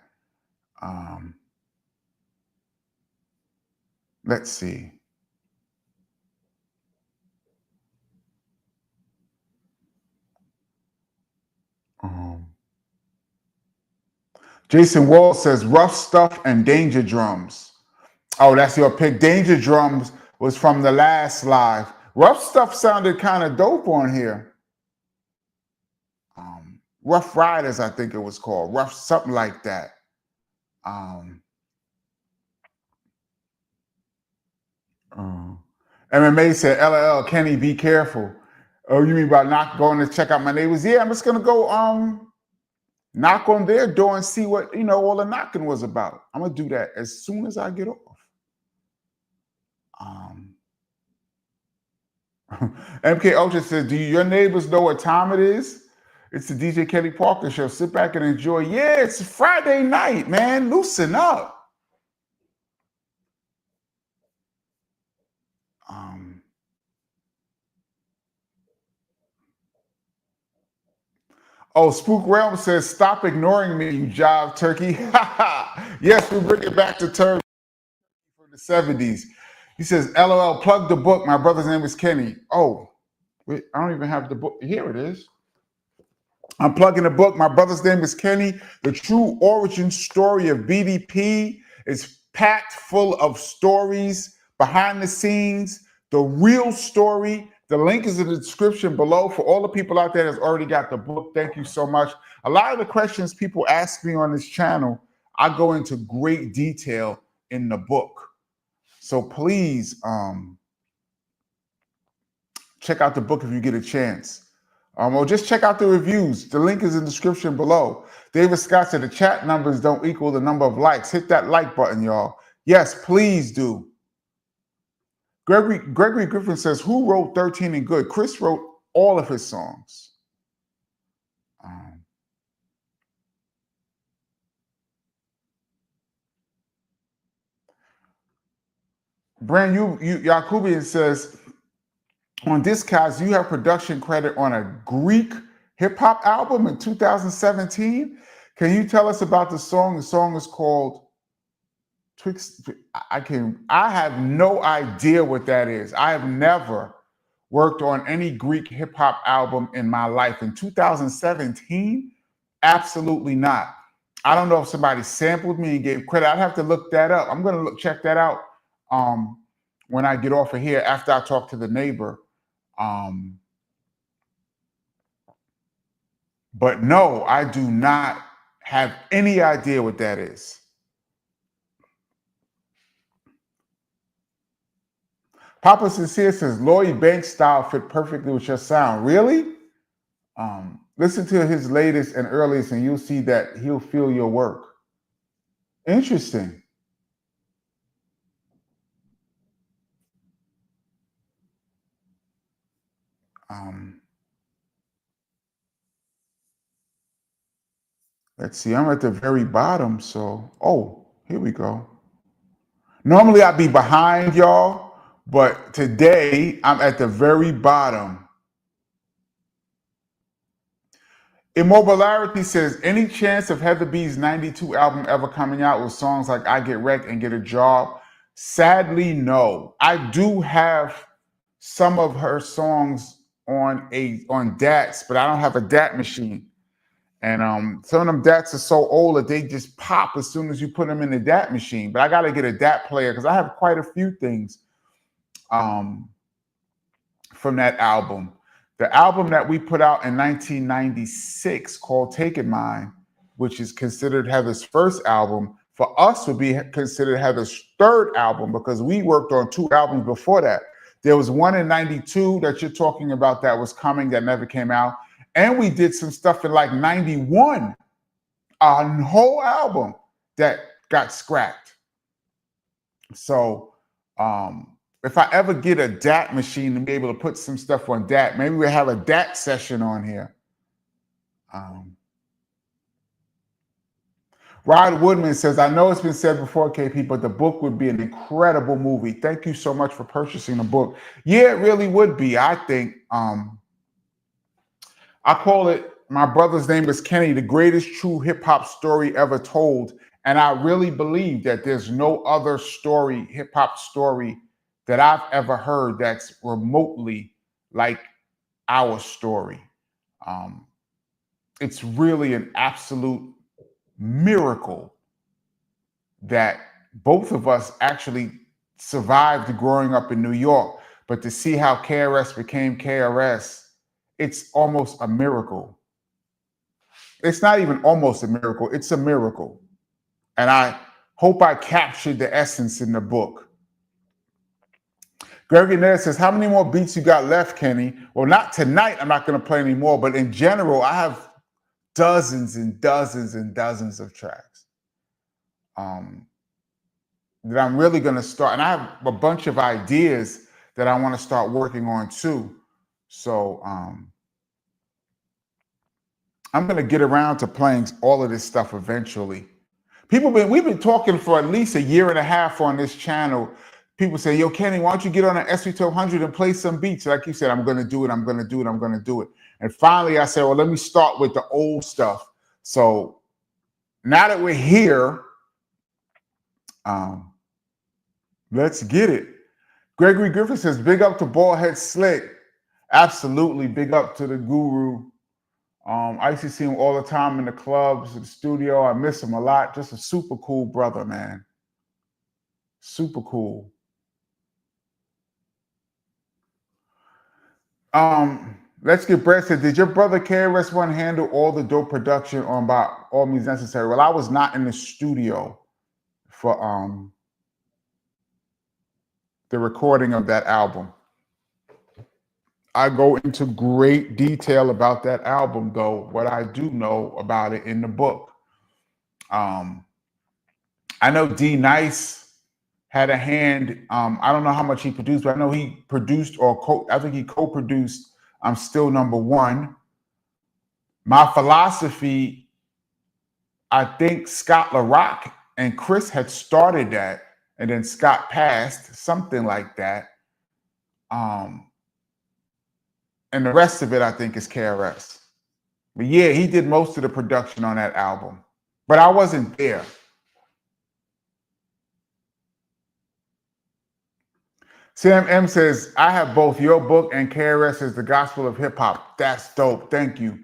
Let's see. Jason Wall says Rough Stuff and Danger Drums. Oh, that's your pick. Danger Drums was from the last live. Rough Stuff sounded kind of dope on here. Rough Riders, I think it was called. Rough, something like that. MMA said, LL, Kenny, be careful. Oh, you mean by not going to check out my neighbors? Yeah, I'm just going to go knock on their door and see what, all the knocking was about. I'm going to do that as soon as I get off. MK Ultra says, do your neighbors know what time it is? It's the DJ Kelly Parker Show. Sit back and enjoy. Yeah, it's Friday night, man. Loosen up. Oh, Spook Realm says, stop ignoring me, you jive turkey. Yes, we bring it back to turkey from the 70s. He says, LOL, plug the book. My brother's name is Kenny. Oh, wait, I don't even have the book. Here it is. I'm plugging the book. My brother's name is Kenny. The true origin story of BDP is packed full of stories, behind the scenes, the real story. The link is in the description below. For all the people out there that's already got the book, thank you so much. A lot of the questions people ask me on this channel, I go into great detail in the book. So please check out the book if you get a chance. Or just check out the reviews. The link is in the description below. David Scott said the chat numbers don't equal the number of likes. Hit that like button, y'all. Yes, please do. Gregory Griffin says, who wrote 13 and Good? Chris wrote all of his songs. Brand Yakubian says, on Discogs, you have production credit on a Greek hip-hop album in 2017. Can you tell us about the song? The song is called I have no idea what that is. I have never worked on any Greek hip-hop album in my life. In 2017, absolutely not. I don't know if somebody sampled me and gave credit. I'd have to look that up. I'm going to check that out when I get off of here after I talk to the neighbor. But no, I do not have any idea what that is. Papa Sincere says, Lloyd Banks style fit perfectly with your sound. Really? Listen to his latest and earliest and you'll see that he'll feel your work. Interesting. Let's see, I'm at the very bottom, so, oh, here we go. Normally I'd be behind y'all, but today I'm at the very bottom. Immobilarity says, any chance of Heather B's 92 album ever coming out with songs like I Get Wrecked and Get a Job? Sadly, no. I do have some of her songs on DATs, but I don't have a DAT machine. And some of them DATs are so old that they just pop as soon as you put them in the DAT machine. But I got to get a DAT player because I have quite a few things from that album. The album that we put out in 1996 called Take It Mine, which is considered Heather's first album, for us would be considered Heather's third album because we worked on 2 albums before that. There was one in 92 that you're talking about that was coming that never came out. And we did some stuff in like 91, a whole album that got scrapped. So if I ever get a DAT machine to be able to put some stuff on DAT, maybe we'll have a DAT session on here. Rod Woodman says, I know it's been said before, KP, but the book would be an incredible movie. Thank you so much for purchasing the book. Yeah, it really would be. I think I call it, my brother's name is Kenny, the greatest true hip-hop story ever told. And I really believe that there's no other story, hip-hop story, that I've ever heard that's remotely like our story. It's really an absolute miracle that both of us actually survived growing up in New York. But to see how KRS became KRS, it's almost a miracle. It's not even almost a miracle, it's a miracle. And I hope I captured the essence in the book. Gregory Ned says, how many more beats you got left, Kenny? Well, not tonight, I'm not going to play any more, but in general, I have dozens and dozens and dozens of tracks that I'm really going to start. And I have a bunch of ideas that I want to start working on too. So I'm going to get around to playing all of this stuff eventually. We've been talking for at least a year and a half on this channel. People say, yo, Kenny, why don't you get on an SV1200 and play some beats? Like you said, I'm going to do it. I'm going to do it. I'm going to do it. And finally, I said, well, let me start with the old stuff. So now that we're here, let's get it. Gregory Griffith says, big up to Ballhead Slick. Absolutely. Big up to the guru. I used to see him all the time in the clubs, in the studio. I miss him a lot. Just a super cool brother, man. Super cool. Let's Get Bread said, did your brother KRS-One handle all the dope production on By All Means Necessary? Well, I was not in the studio for the recording of that album. I go into great detail about that album, though, what I do know about it in the book. I know D Nice had a hand. I don't know how much he produced, but I know he produced I think he co-produced I'm Still Number One. My Philosophy, I think Scott LaRock and Chris had started that, and then Scott passed, something like that. And the rest of it, I think, is KRS. But yeah, he did most of the production on that album. But I wasn't there. Sam M says, I have both your book and KRS as The Gospel of Hip Hop. That's dope. Thank you.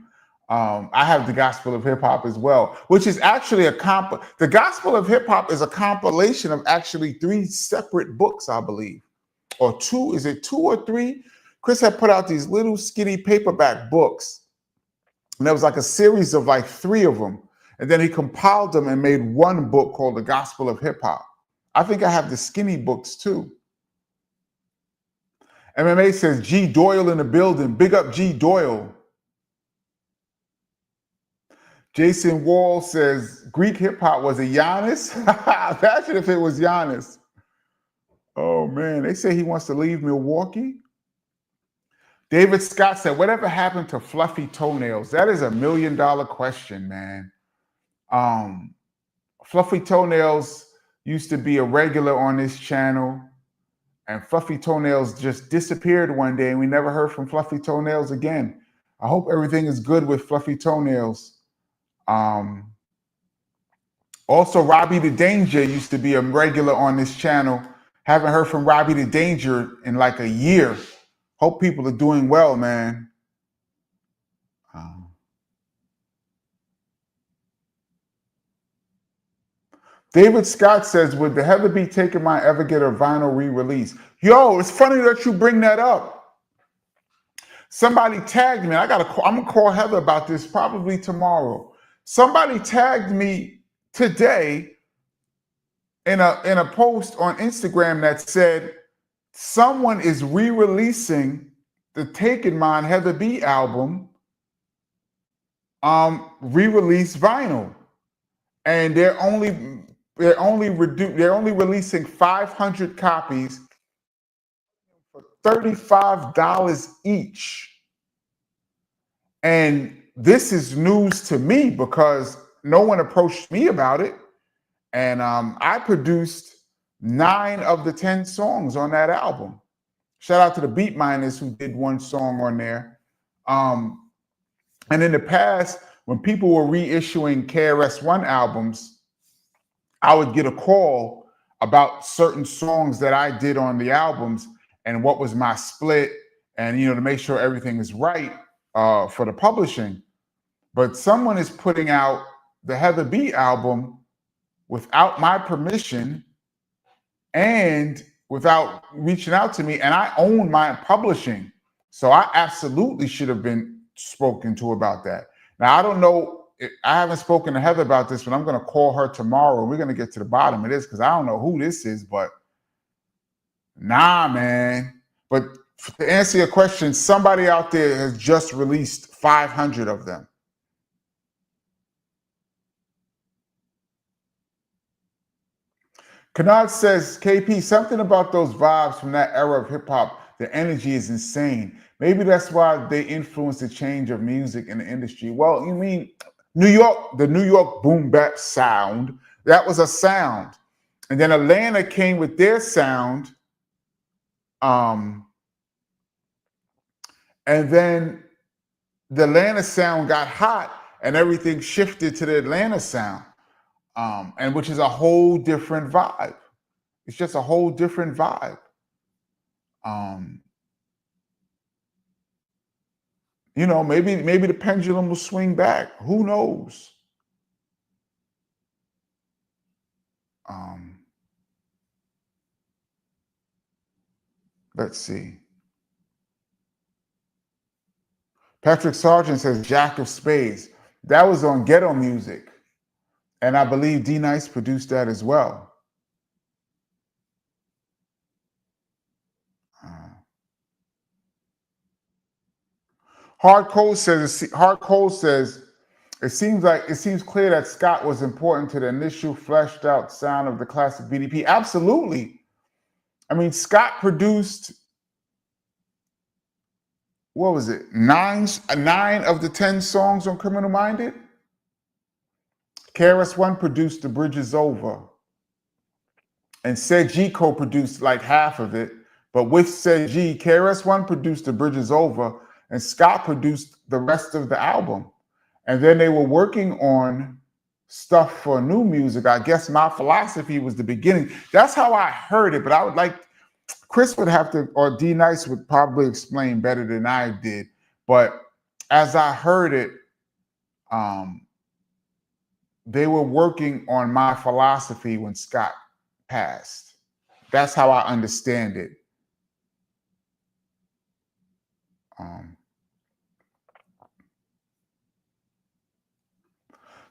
I have The Gospel of Hip Hop as well, which is actually The Gospel of Hip Hop is a compilation of actually 3 separate books, I believe. Or 2, is it 2 or 3? Chris had put out these little skinny paperback books. And there was like a series of like 3 of them. And then he compiled them and made one book called The Gospel of Hip Hop. I think I have the skinny books too. MMA says, G Doyle in the building. Big up G Doyle. Jason Wall says, Greek hip hop was a Giannis. Imagine if it was Giannis. Oh man, they say he wants to leave Milwaukee. David Scott said, whatever happened to Fluffy Toenails? That is $1 million question, man. Fluffy Toenails used to be a regular on this channel, and Fluffy Toenails just disappeared one day, and we never heard from Fluffy Toenails again. I hope everything is good with Fluffy Toenails. Also, Robbie the Danger used to be a regular on this channel. Haven't heard from Robbie the Danger in like a year. Hope people are doing well, man. David Scott says, would the Heather Be Taking My ever get a vinyl re-release? Yo, it's funny that you bring that up. Somebody tagged me. I'm gonna call Heather about this probably tomorrow. Somebody tagged me today in a post on Instagram that said someone is re-releasing the Taking Mine Heather B album, re-release vinyl, and they're only releasing 500 copies for $35 each. And this is news to me because no one approached me about it. And I produced 9 of the 10 songs on that album. Shout out to the Beat Miners who did 1 song on there. And in the past, when people were reissuing KRS-One albums, I would get a call about certain songs that I did on the albums and what was my split, and to make sure everything is right for the publishing. But someone is putting out the Heather B album without my permission and without reaching out to me, and I own my publishing. So I absolutely should have been spoken to about that. Now, I don't know, I haven't spoken to Heather about this, but I'm going to call her tomorrow. We're going to get to the bottom of this because I don't know who this is, but nah, man. But to answer your question, somebody out there has just released 500 of them. Kanad says, KP, something about those vibes from that era of hip hop, the energy is insane. Maybe that's why they influenced the change of music in the industry. Well, you mean New York, the New York boom bap sound, that was a sound. And then Atlanta came with their sound. And then the Atlanta sound got hot and everything shifted to the Atlanta sound. And which is a whole different vibe. It's just a whole different vibe. You know, maybe the pendulum will swing back. Who knows? Let's see. Patrick Sargent says Jack of Spades. That was on Ghetto Music. And I believe D Nice produced that as well. Hard Cold says it seems clear that Scott was important to the initial fleshed out sound of the classic BDP. Absolutely. I mean, Scott produced, what was it? 9 of the 10 songs on Criminal Minded. KRS-One produced The Bridge Is Over. And Said G co-produced like half of it. But with Said G, KRS-One produced The Bridge Is Over, and Scott produced the rest of the album. And then they were working on stuff for new music. I guess My Philosophy was the beginning. That's how I heard it, but I would like, Chris would have to, or D Nice would probably explain better than I did. But as I heard it, they were working on My Philosophy when Scott passed. That's how I understand it.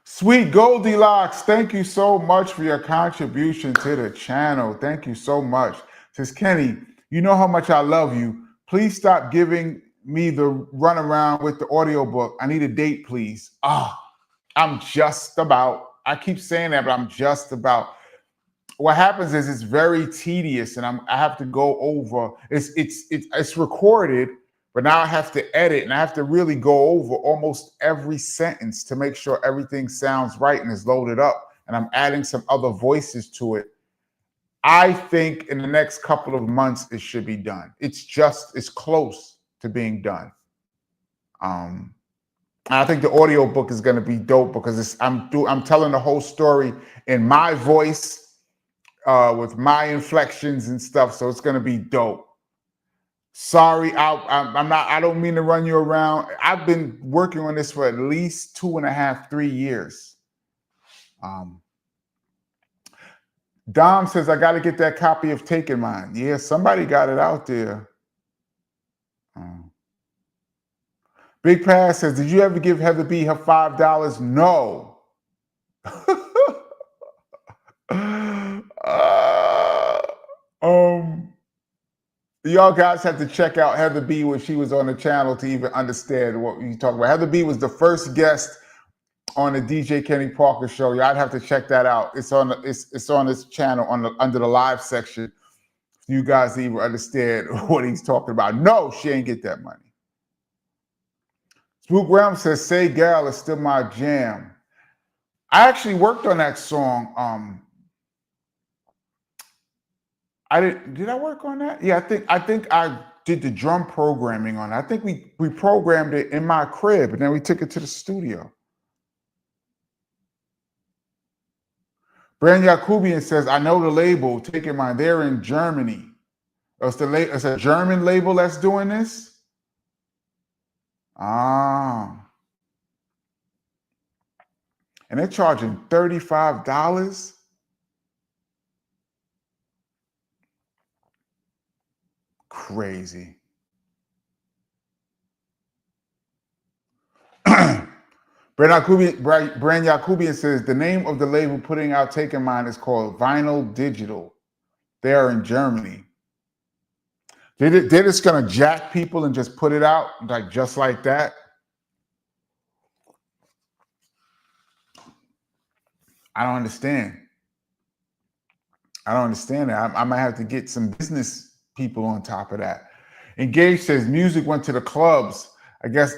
Sweet Goldilocks, thank you so much for your contribution to the channel. Thank you so much. Says Kenny, you know how much I love you. Please stop giving me the runaround with the audiobook. I need a date, please. I'm just about. I keep saying that, but I'm just about. What happens is it's very tedious, and I have to go over. It's recorded, but now I have to edit, and I have to really go over almost every sentence to make sure everything sounds right and is loaded up. And I'm adding some other voices to it. I think in the next couple of months it should be done. It's close to being done. I think the audio book is going to be dope because I'm telling the whole story in my voice. With my inflections and stuff, so it's gonna be dope. Sorry, I don't mean to run you around. I've been working on this for at least 2.5, 3 years. Dom says I got to get that copy of Taking Mine. Yeah, somebody got it out there. Big Pass says, did you ever give Heather B her $5? No. Y'all guys have to check out Heather B when she was on the channel to even understand what you talk about. Heather B was the first guest on the DJ Kenny Parker show. Y'all have to check that out. It's on this channel under the live section. You guys even understand what he's talking about. No, she ain't get that money. Spook Realm says, Say Gal is still my jam. I actually worked on that song. Did I work on that? Yeah, I think I did the drum programming on it. I think we programmed it in my crib and then we took it to the studio. Brand Yakubian says, I know the label, Taking Mine, they're in Germany. It's a German label that's doing this? And they're charging $35? Crazy. Brand Yakubian says, the name of the label putting out Taking Mine is called Vinyl Digital. They are in Germany. They're just gonna jack people and just put it out just like that. I don't understand. I don't understand that. I might have to get some business people on top of that. Engage says music went to the clubs. I guess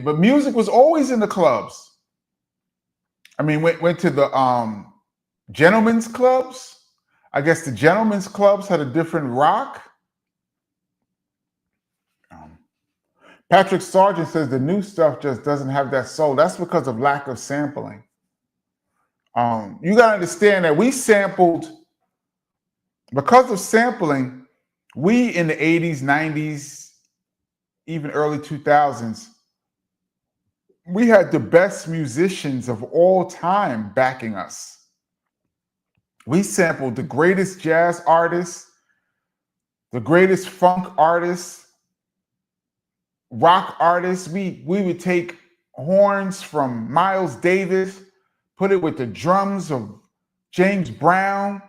but music was always in the clubs. I mean, went to the gentlemen's clubs. I guess the gentlemen's clubs had a different rock. Patrick Sargent says the new stuff just doesn't have that soul. That's because of lack of sampling. You got to understand that we sampled, because of sampling, we in the 80s, 90s, even early 2000s, we had the best musicians of all time backing us. We sampled the greatest jazz artists, the greatest funk artists, rock artists. We would take horns from Miles Davis, put it with the drums of James Brown,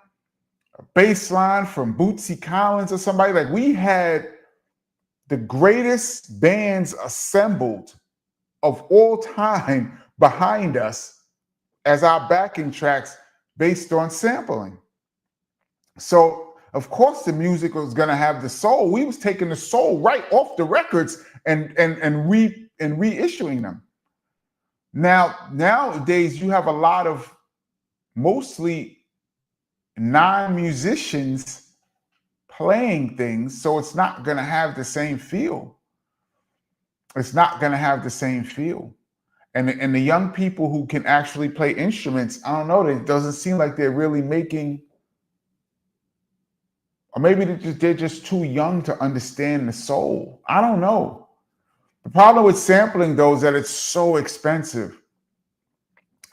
a bass line from Bootsy Collins or somebody. Like, we had the greatest bands assembled of all time behind us as our backing tracks based on sampling. So of course the music was going to have the soul. We was taking the soul right off the records and reissuing them. Nowadays you have a lot of mostly non-musicians playing things, so it's not going to have the same feel. It's not going to have the same feel. And the young people who can actually play instruments, I don't know, it doesn't seem like they're really making, or maybe they're just too young to understand the soul. I don't know. The problem with sampling, though, is that it's so expensive.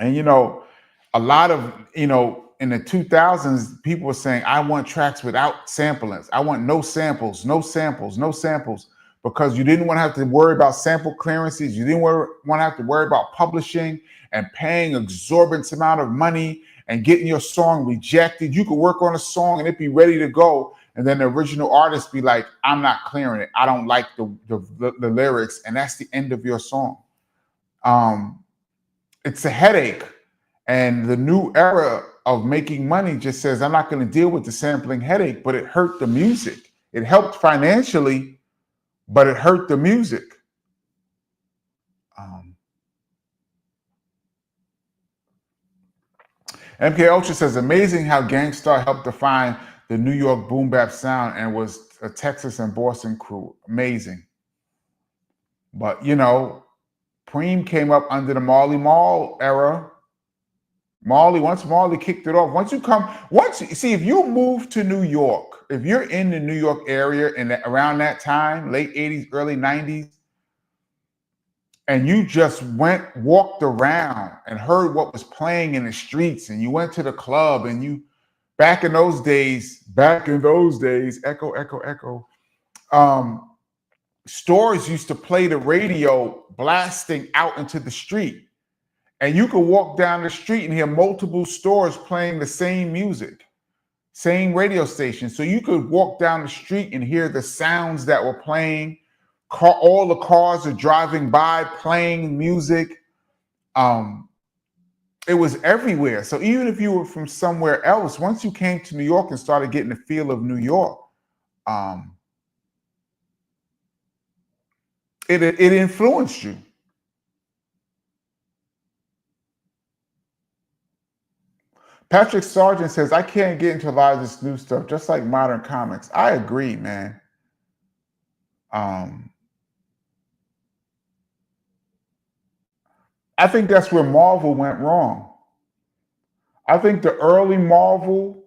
And, a lot of, in the 2000s, people were saying, I want tracks without samplings. I want no samples, no samples, no samples. Because you didn't want to have to worry about sample clearances. You didn't want to have to worry about publishing and paying exorbitant amount of money and getting your song rejected. You could work on a song and it be ready to go. And then the original artist be like, I'm not clearing it. I don't like the lyrics. And that's the end of your song. It's a headache. And the new era of making money just says, I'm not going to deal with the sampling headache, but it hurt the music. It helped financially, but it hurt the music. MK Ultra says, amazing how Gang Starr helped define the New York boom bap sound and was a Texas and Boston crew. Amazing. But, Preem came up under the Marley Marl era. Once Marley kicked it off, if you move to New York, if you're in the New York area around that time, late 80s, early 90s, and you just walked around and heard what was playing in the streets, and you went to the club, and back in those days, echo, echo, echo, stores used to play the radio blasting out into the street. And you could walk down the street and hear multiple stores playing the same music, same radio station. So you could walk down the street and hear the sounds that were playing. All the cars are driving by playing music. It was everywhere. So even if you were from somewhere else, once you came to New York and started getting the feel of New York, it influenced you. Patrick Sargent says, I can't get into a lot of this new stuff, just like modern comics. I agree, man. I think that's where Marvel went wrong. I think the early Marvel,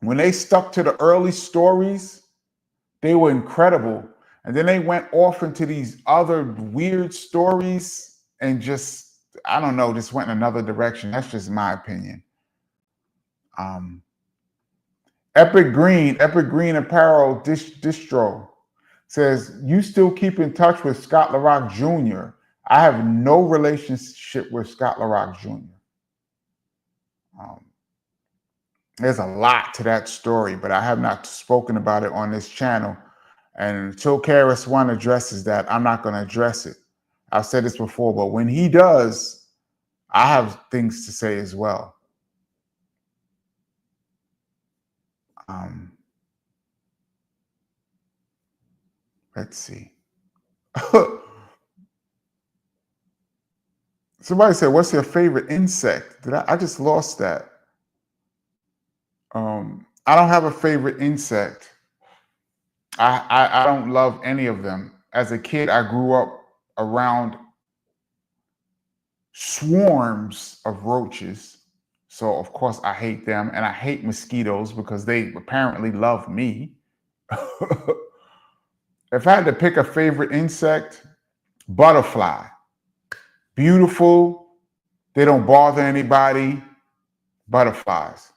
when they stuck to the early stories, they were incredible. And then they went off into these other weird stories and just, I don't know, just went in another direction. That's just my opinion. Epic Green Apparel Distro says, you still keep in touch with Scott LaRock Jr. I have no relationship with Scott LaRock Jr. There's a lot to that story, but I have not spoken about it on this channel. And until KRS-One addresses that, I'm not going to address it. I've said this before, but when he does, I have things to say as well. Let's see. Somebody said, "What's your favorite insect?" I just lost that. I don't have a favorite insect. I don't love any of them. As a kid, I grew up around swarms of roaches. So of course I hate them, and I hate mosquitoes because they apparently love me. If I had to pick a favorite insect, butterfly. Beautiful. They don't bother anybody. Butterflies.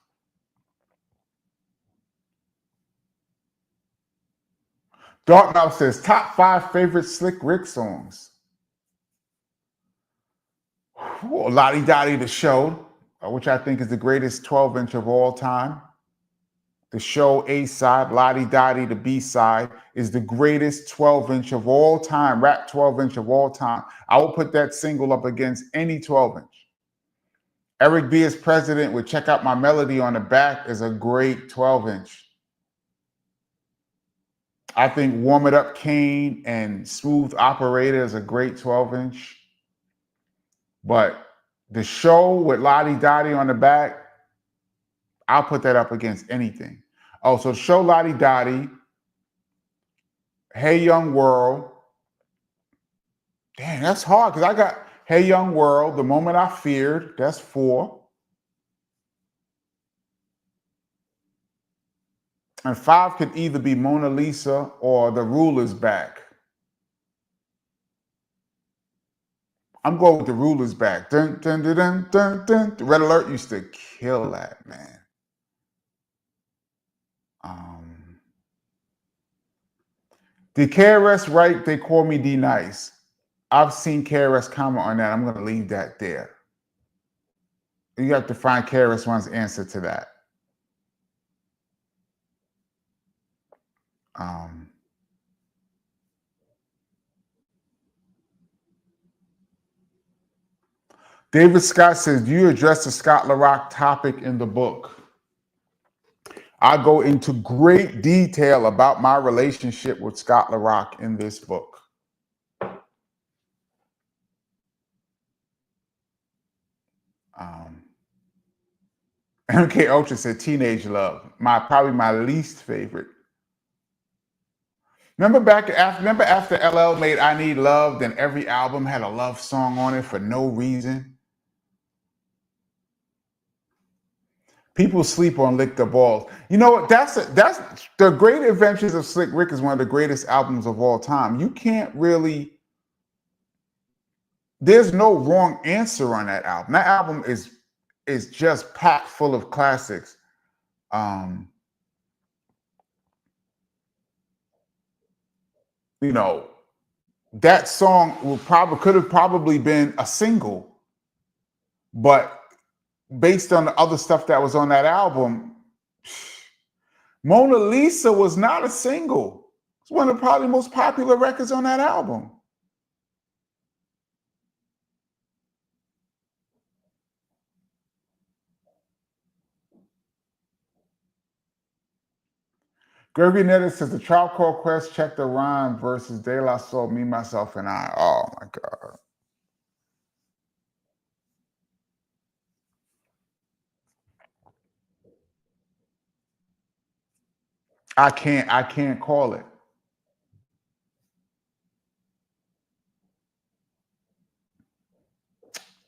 Dartmouth says, top 5 favorite Slick Rick songs. Lottie Dottie the Show, which I think is the greatest 12-inch of all time. The Show A-side, Lottie Dottie the B-side, is the greatest 12-inch of all time, rap 12-inch of all time. I will put that single up against any 12-inch. Eric B. as President with Check Out My Melody on the back is a great 12-inch. I think Warm It Up Kane and Smooth Operator is a great 12-inch. But the Show with Lottie Dottie on the back, I'll put that up against anything. Oh, so Show Lottie Dottie, Hey Young World. Damn, that's hard because I got Hey Young World, The Moment I Feared, that's 4. And 5 could either be Mona Lisa or The Ruler's Back. I'm going with The Ruler's Back. Dun, dun, dun, dun, dun, dun. The Red Alert used to kill that, man. Did KRS write They Call Me D Nice? I've seen KRS comment on that. I'm going to leave that there. You have to find KRS One's answer to that. David Scott says, do you address the Scott LaRock topic in the book? I go into great detail about my relationship with Scott LaRock in this book. MK Ultra said Teenage Love, probably my least favorite. Remember after LL made I Need Love, then every album had a love song on it for no reason? People sleep on Lick the Balls. You know what? That's The Great Adventures of Slick Rick is one of the greatest albums of all time. You can't really. There's no wrong answer on that album. That album is just packed full of classics. You know, that song could have probably been a single, but based on the other stuff that was on that album, Mona Lisa was not a single. It's one of the probably most popular records on that album. Gregory Nettis says the Tribe Called Quest, Check the Rhyme versus De La Soul, Me, Myself, and I. Oh my God. I can't call it.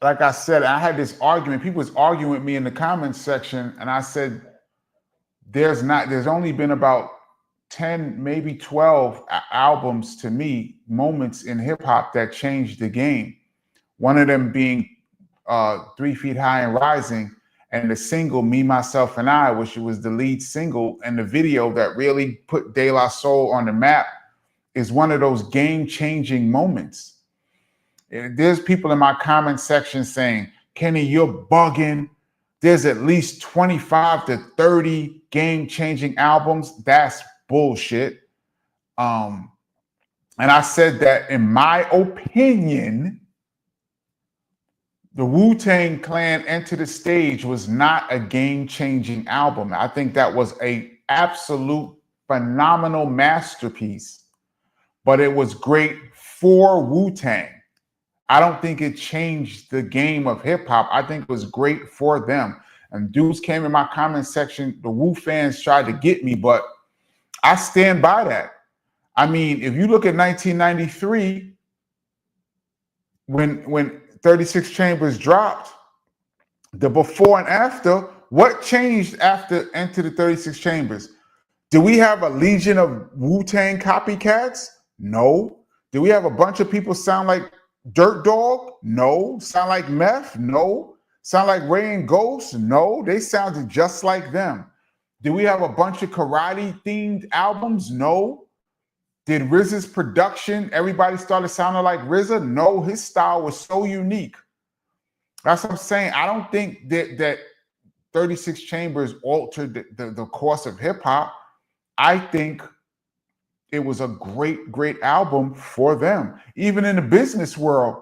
Like I said, I had this argument. People was arguing with me in the comments section, and I said, there's only been about 10, maybe 12 albums to me, moments in hip hop that changed the game. One of them being 3 Feet High and Rising, and the single Me, Myself, and I, which was the lead single, and the video that really put De La Soul on the map, is one of those game-changing moments. There's people in my comment section saying, Kenny, you're bugging. There's at least 25 to 30 game-changing albums. That's bullshit. And I said that in my opinion, the Wu-Tang Clan Enter the Stage was not a game-changing album. I think that was a absolute phenomenal masterpiece, but it was great for Wu-Tang. I don't think it changed the game of hip hop. I think it was great for them. And dudes came in my comment section, the Wu fans tried to get me, but I stand by that. I mean, if you look at 1993, when 36 Chambers dropped, the before and after, what changed after Enter the 36 Chambers? Do we have a legion of Wu-Tang copycats? No. Do we have a bunch of people sound like Dirt Dog? No. Sound like Meth? No. Sound like Ray and Ghost? No. They sounded just like them. Do we have a bunch of karate-themed albums? No. Did RZA's production, everybody started sounding like RZA? No, his style was so unique. That's what I'm saying. I don't think that 36 Chambers altered the course of hip-hop. I think it was a great, great album for them. Even in the business world,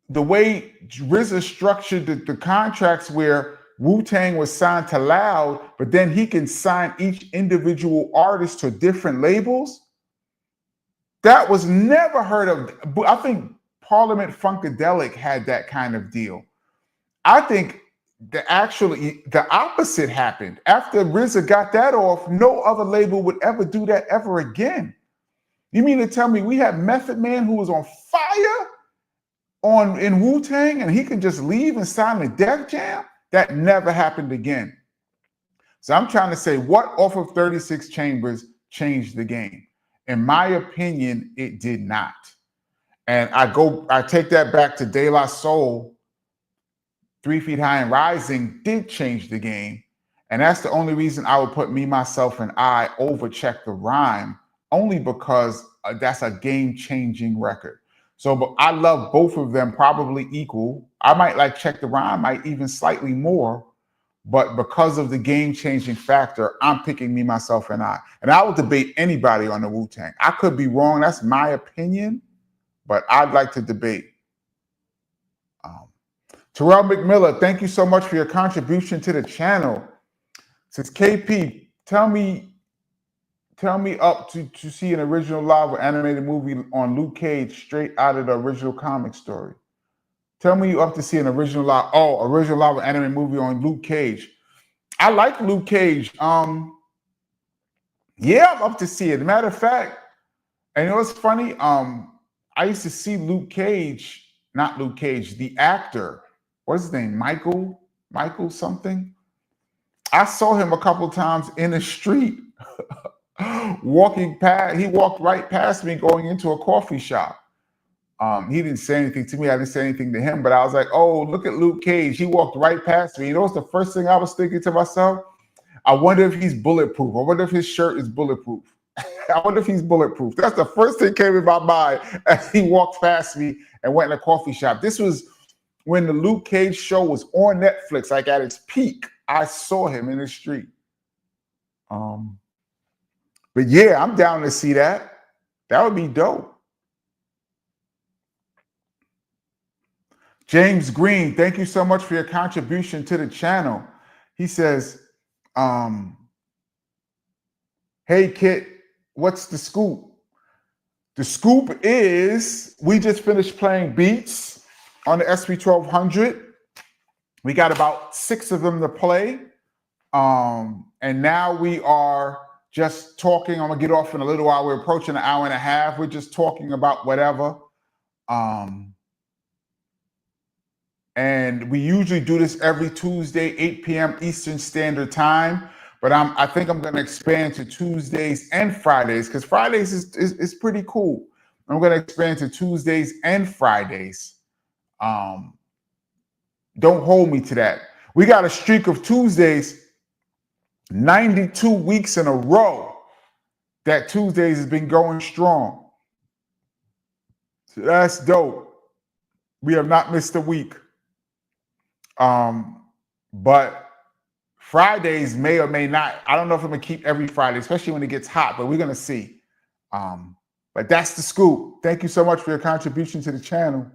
the way RZA structured the contracts where Wu-Tang was signed to Loud, but then he can sign each individual artist to different labels, that was never heard of. I think Parliament Funkadelic had that kind of deal. I think the opposite happened. After RZA got that off, no other label would ever do that ever again. You mean to tell me we have Method Man who was on fire in Wu-Tang and he can just leave and sign the Def Jam? That never happened again. So I'm trying to say, what off of 36 Chambers changed the game? In my opinion, it did not. And I take that back to De La Soul. 3 Feet High and Rising did change the game. And that's the only reason I would put Me, Myself, and I over Check the Rhyme, only because that's a game-changing record. So but I love both of them probably equal. I might like Check the Rhyme, might even slightly more. But because of the game-changing factor, I'm picking Me, Myself, and I. And I would debate anybody on the Wu-Tang. I could be wrong. That's my opinion. But I'd like to debate. Terrell McMillan, thank you so much for your contribution to the channel. Says KP, tell me up to see an original live or animated movie on Luke Cage straight out of the original comic story. Tell me you up to see an original live or animated movie on Luke Cage. I like Luke Cage. Yeah, I'm up to see it. Matter of fact, and you know what's funny? I used to see Luke Cage, not Luke Cage, the actor. What's his name? Michael something. I saw him a couple times in the street walking past. He walked right past me going into a coffee shop. He didn't say anything to me. I didn't say anything to him, but I was like, oh, look at Luke Cage. He walked right past me. You know what's the first thing I was thinking to myself? I wonder if he's bulletproof. I wonder if his shirt is bulletproof. I wonder if he's bulletproof. That's the first thing came in my mind as he walked past me and went in a coffee shop. This was when the Luke Cage show was on Netflix, like at its peak. I saw him in the street. But yeah, I'm down to see that. That would be dope. James Green, thank you so much for your contribution to the channel. He says, hey, Kit, what's the scoop? The scoop is we just finished playing beats on the SP1200. We got about 6 of them to play. And now we are just talking. I'm going to get off in a little while. We're approaching an hour and a half. We're just talking about whatever. And we usually do this every Tuesday, 8 p.m. Eastern Standard Time. But I think I'm going to expand to Tuesdays and Fridays because Fridays is pretty cool. I'm going to expand to Tuesdays and Fridays. Don't hold me to that. We got a streak of Tuesdays, 92 weeks in a row that Tuesdays has been going strong. So that's dope. We have not missed a week. But Fridays may or may not. I don't know if I'm going to keep every Friday, especially when it gets hot, but we're going to see. But that's the scoop. Thank you so much for your contribution to the channel.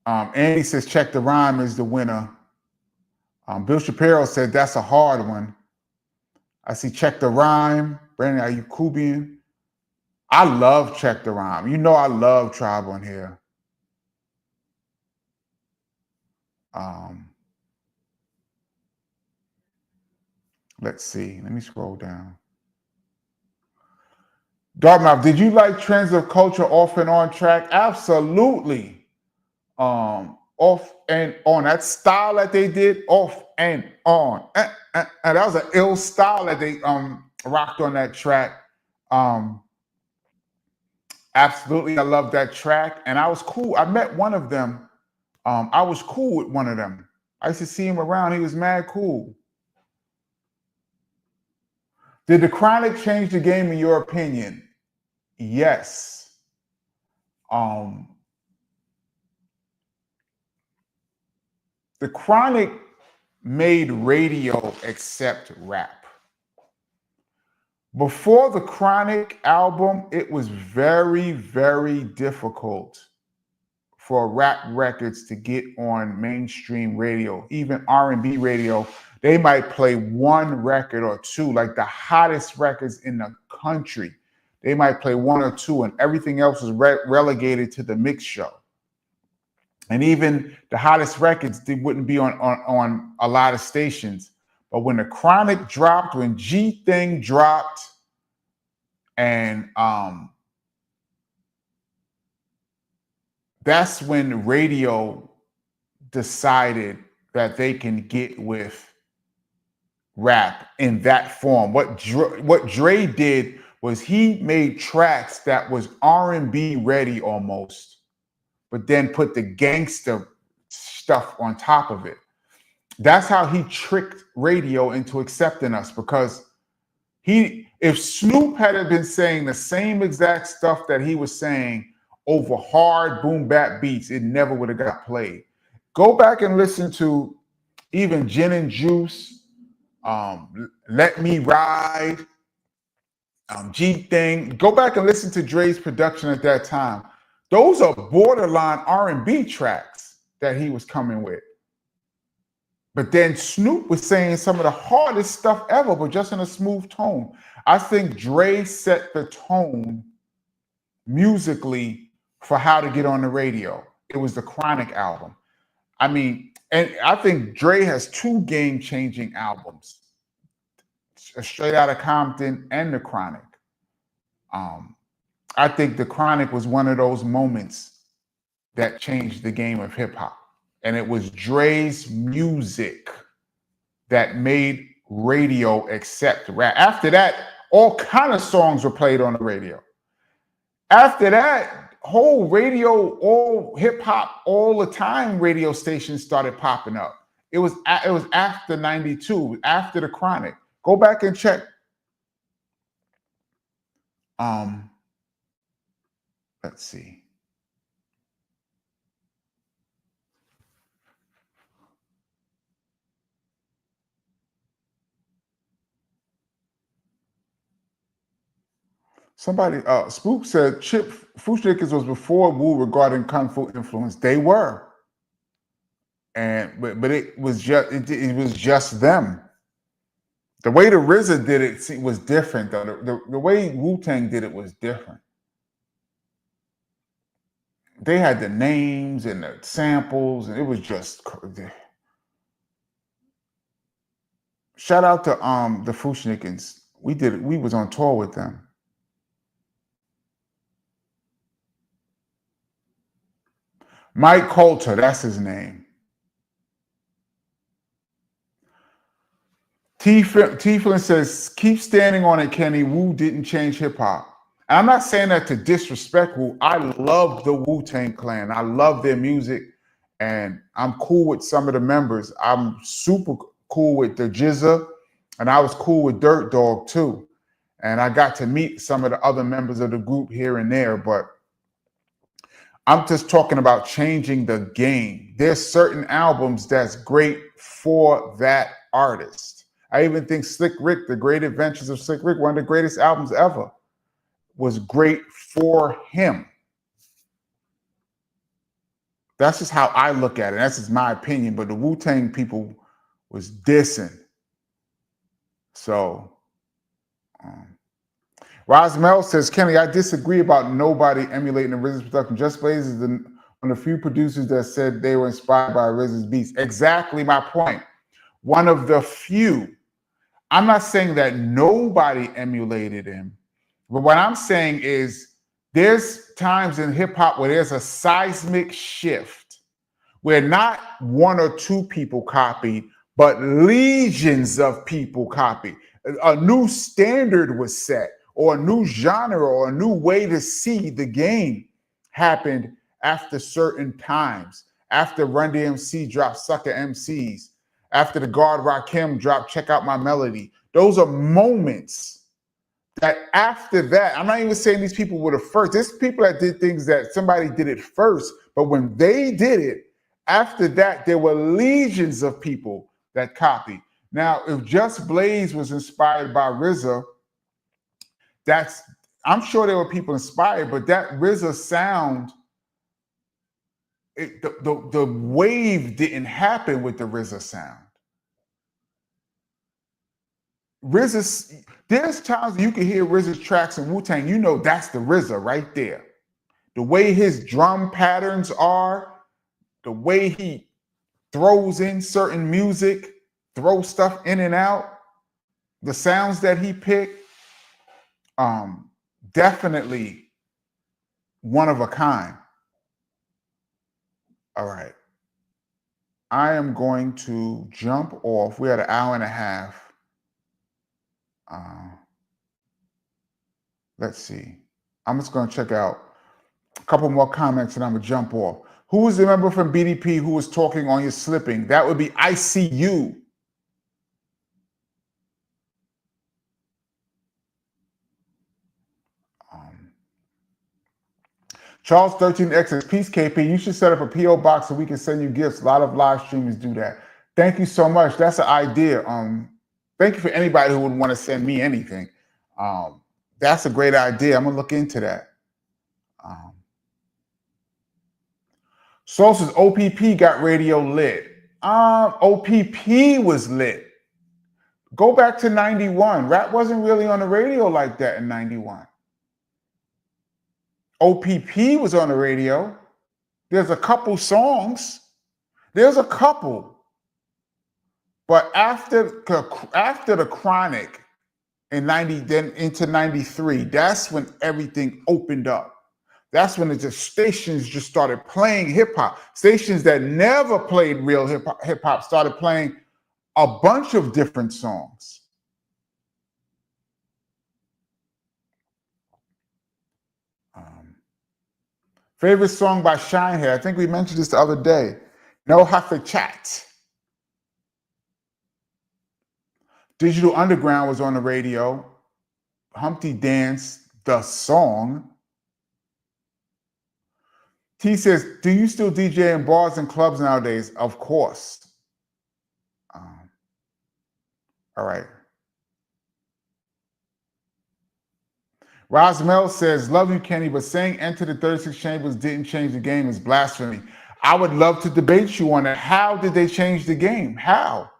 Andy says Check the Rhyme is the winner. Bill Shapiro said that's a hard one. I see Check the Rhyme. Brandon, are you Cuban? I love Check the Rhyme. You know I love Tribe on here. Let's see. Let me scroll down. Dartmouth, did you like Trends of Culture Off and On track? Absolutely. Off and on. That style that they did, off and on. And that was an ill style that they rocked on that track. Absolutely, I love that track. And I was cool. I met one of them. I was cool with one of them. I used to see him around. He was mad cool. Did the Chronic change the game in your opinion? Yes. The Chronic made radio accept rap. Before the Chronic album, it was very, very difficult for rap records to get on mainstream radio, even R&B radio. They might play one record or two, like the hottest records in the country. They might play one or two, and everything else was relegated to the mix show. And even the hottest records, they wouldn't be on a lot of stations. But when the Chronic dropped, when G Thing dropped, and that's when radio decided that they can get with rap in that form. What Dre did was he made tracks that was R&B ready almost, but then put the gangster stuff on top of it. That's how he tricked radio into accepting us, because if Snoop had been saying the same exact stuff that he was saying over hard boom bap beats, it never would have got played. Go back and listen to even Gin and Juice, Let Me Ride, G Thing. Go back and listen to Dre's production at that time. Those are borderline R&B tracks that he was coming with. But then Snoop was saying some of the hardest stuff ever, but just in a smooth tone. I think Dre set the tone musically for how to get on the radio. It was the Chronic album. I mean, and I think Dre has two game-changing albums, Straight Outta Compton and the Chronic. I think the Chronic was one of those moments that changed the game of hip-hop. And it was Dre's music that made radio accept rap. After that, all kind of songs were played on the radio. After that, whole radio, all hip-hop, all the time radio stations started popping up. It was after 92, after the Chronic. Go back and check. Let's see. Somebody, Spook said Chip Fushnikers was before Wu regarding Kung Fu influence. They were. But it was just them. The way the RZA did it was different, though. The way Wu-Tang did it was different. They had the names and the samples, and it was just crazy. Shout out to the Fushnikins. We was on tour with them. Mike Coulter, that's his name. Tieflin says, keep standing on it, Kenny. Wu didn't change hip-hop. And I'm not saying that to disrespect Wu. I love the Wu-Tang Clan. I love their music. And I'm cool with some of the members. I'm super cool with the Jizza. And I was cool with Dirt Dog, too. And I got to meet some of the other members of the group here and there. But I'm just talking about changing the game. There's certain albums that's great for that artist. I even think Slick Rick, The Great Adventures of Slick Rick, one of the greatest albums ever, was great for him. That's just how I look at it. That's just my opinion. But the Wu-Tang people was dissing. So, Rosmel says, Kenny, I disagree about nobody emulating the RZA's production. Just Blaze is one of the few producers that said they were inspired by RZA's beats. Exactly my point. One of the few. I'm not saying that nobody emulated him, but what I'm saying is there's times in hip hop where there's a seismic shift where not one or two people copied, but legions of people copied. A new standard was set, or a new genre, or a new way to see the game happened after certain times. After Run DMC dropped Sucker MCs, after the God Rakim dropped Check Out My Melody. Those are moments that after that, I'm not even saying these people were the first. There's people that did things that somebody did it first, but when they did it, after that, there were legions of people that copied. Now, if Just Blaze was inspired by RZA, I'm sure there were people inspired, but that RZA sound, the wave didn't happen with the RZA sound. RZA, there's times you can hear RZA's tracks in Wu-Tang, you know that's the RZA right there. The way his drum patterns are, the way he throws in certain music, throws stuff in and out, the sounds that he picked, definitely one of a kind. All right. I am going to jump off. We had an hour and a half. Let's see. I'm just going to check out a couple more comments and I'm going to jump off. Who was the member from BDP who was talking on your slipping? That would be ICU. Charles 13X says, peace, KP. You should set up a P.O. box so we can send you gifts. A lot of live streamers do that. Thank you so much. That's an idea. Thank you for anybody who would want to send me anything. That's a great idea. I'm going to look into that. Soul says, OPP got radio lit. OPP was lit. Go back to 91. Rap wasn't really on the radio like that in 91. OPP was on the radio. There's a couple songs. There's a couple. But after the Chronic in 90, then into 93, that's when everything opened up. That's when the stations just started playing hip hop. Stations that never played real hip hop started playing a bunch of different songs. Favorite song by Shinehead. I think we mentioned this the other day. No Hafe Chat. Digital Underground was on the radio. Humpty Dance, the song. T says, do you still DJ in bars and clubs nowadays? Of course. All right. Rosmel says, love you, Kenny, but saying enter the 36 chambers didn't change the game is blasphemy. I would love to debate you on that. How did they change the game? How?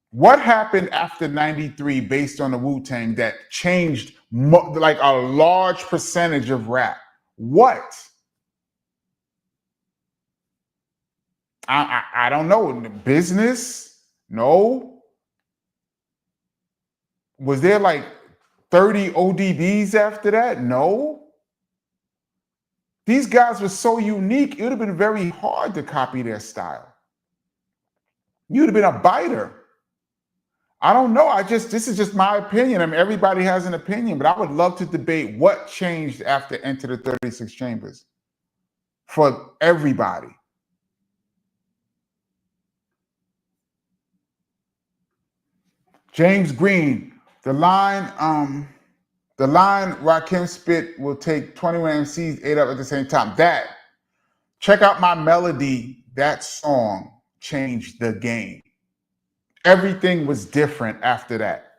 What happened after 93 based on the Wu-Tang that changed like a large percentage of rap? What? I don't know. Business? No. Was there like 30 ODBs after that? No. These guys were so unique, it would have been very hard to copy their style. You'd have been a biter. I don't know. This is just my opinion. I mean, everybody has an opinion, but I would love to debate what changed after Enter the 36 Chambers for everybody. James Green, the line Rakim spit will take 21 MCs, 8 up at the same time. Check Out My Melody, that song changed the game. Everything was different after that.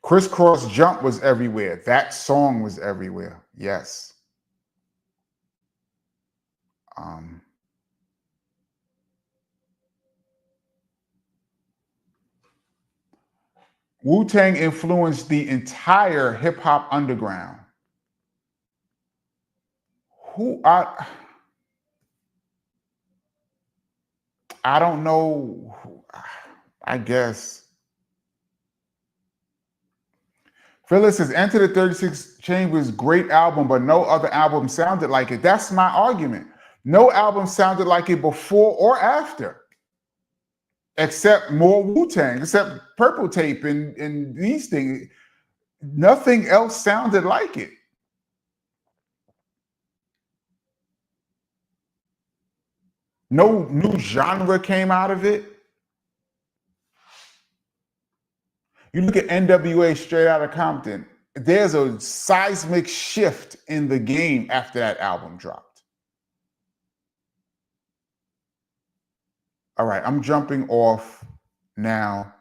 Crisscross Jump was everywhere. That song was everywhere. Yes. Wu-Tang influenced the entire hip hop underground. I don't know. I guess. Phyllis says, Enter the 36 Chambers, great album, but no other album sounded like it. That's my argument. No album sounded like it before or after, except more Wu-Tang, except Purple Tape and these things. Nothing else sounded like it. No new genre came out of it. You look at NWA, Straight Outta Compton, there's a seismic shift in the game after that album dropped. All right, I'm jumping off now.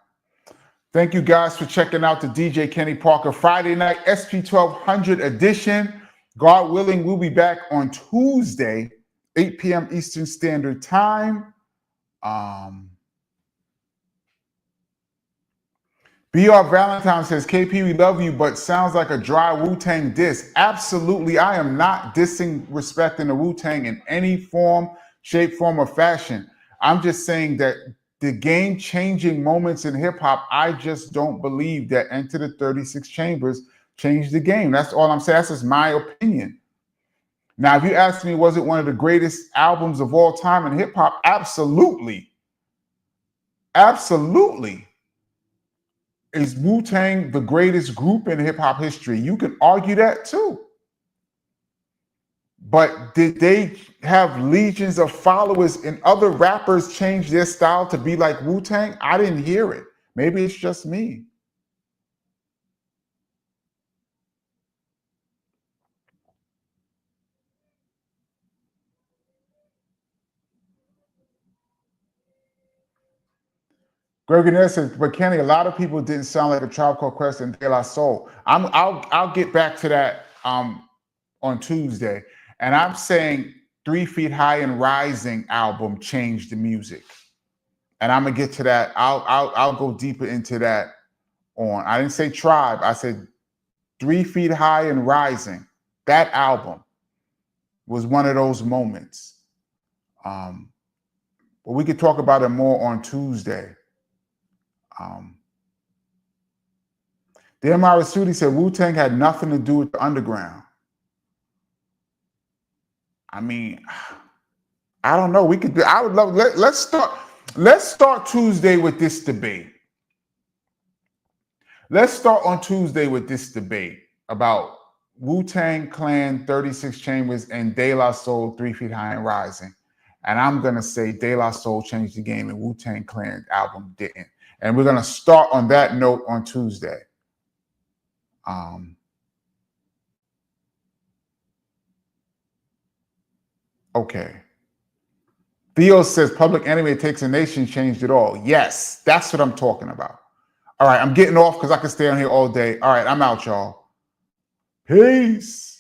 Thank you guys for checking out the DJ Kenny Parker Friday night SP 1200 edition. God willing, we'll be back on Tuesday, 8 p.m. Eastern Standard Time. BR Valentine says, KP, we love you, but sounds like a dry Wu-Tang diss. Absolutely, I am not disrespecting the Wu-Tang in any form, shape, form, or fashion. I'm just saying that the game-changing moments in hip-hop, I just don't believe that Enter the 36 Chambers changed the game. That's all I'm saying. That's just my opinion. Now, if you ask me, was it one of the greatest albums of all time in hip-hop? Absolutely. Absolutely. Is Wu-Tang the greatest group in hip-hop history? You can argue that too. But did they have legions of followers and other rappers change their style to be like Wu-Tang? I didn't hear it. Maybe it's just me. Gregory says, but Kenny, a lot of people didn't sound like a Tribe Called Quest and De La Soul. I'll get back to that on Tuesday. And I'm saying 3 Feet High and Rising album changed the music. And I'm gonna get to that. I'll go deeper into that on. I didn't say Tribe. I said 3 Feet High and Rising. That album was one of those moments. But we could talk about it more on Tuesday. Dear Marasudi said Wu-Tang had nothing to do with the underground. I mean, I don't know. We could. I would love. Let's start Tuesday with this debate. Let's start on Tuesday with this debate about Wu-Tang Clan, 36 Chambers, and De La Soul, 3 Feet High and Rising. And I'm gonna say De La Soul changed the game, and Wu-Tang Clan album didn't. And we're gonna start on that note on Tuesday. Okay. Theo says Public Enemy Takes a Nation changed it all. Yes, that's what I'm talking about. All right, I'm getting off because I can stay on here all day. All right, I'm out, y'all. Peace.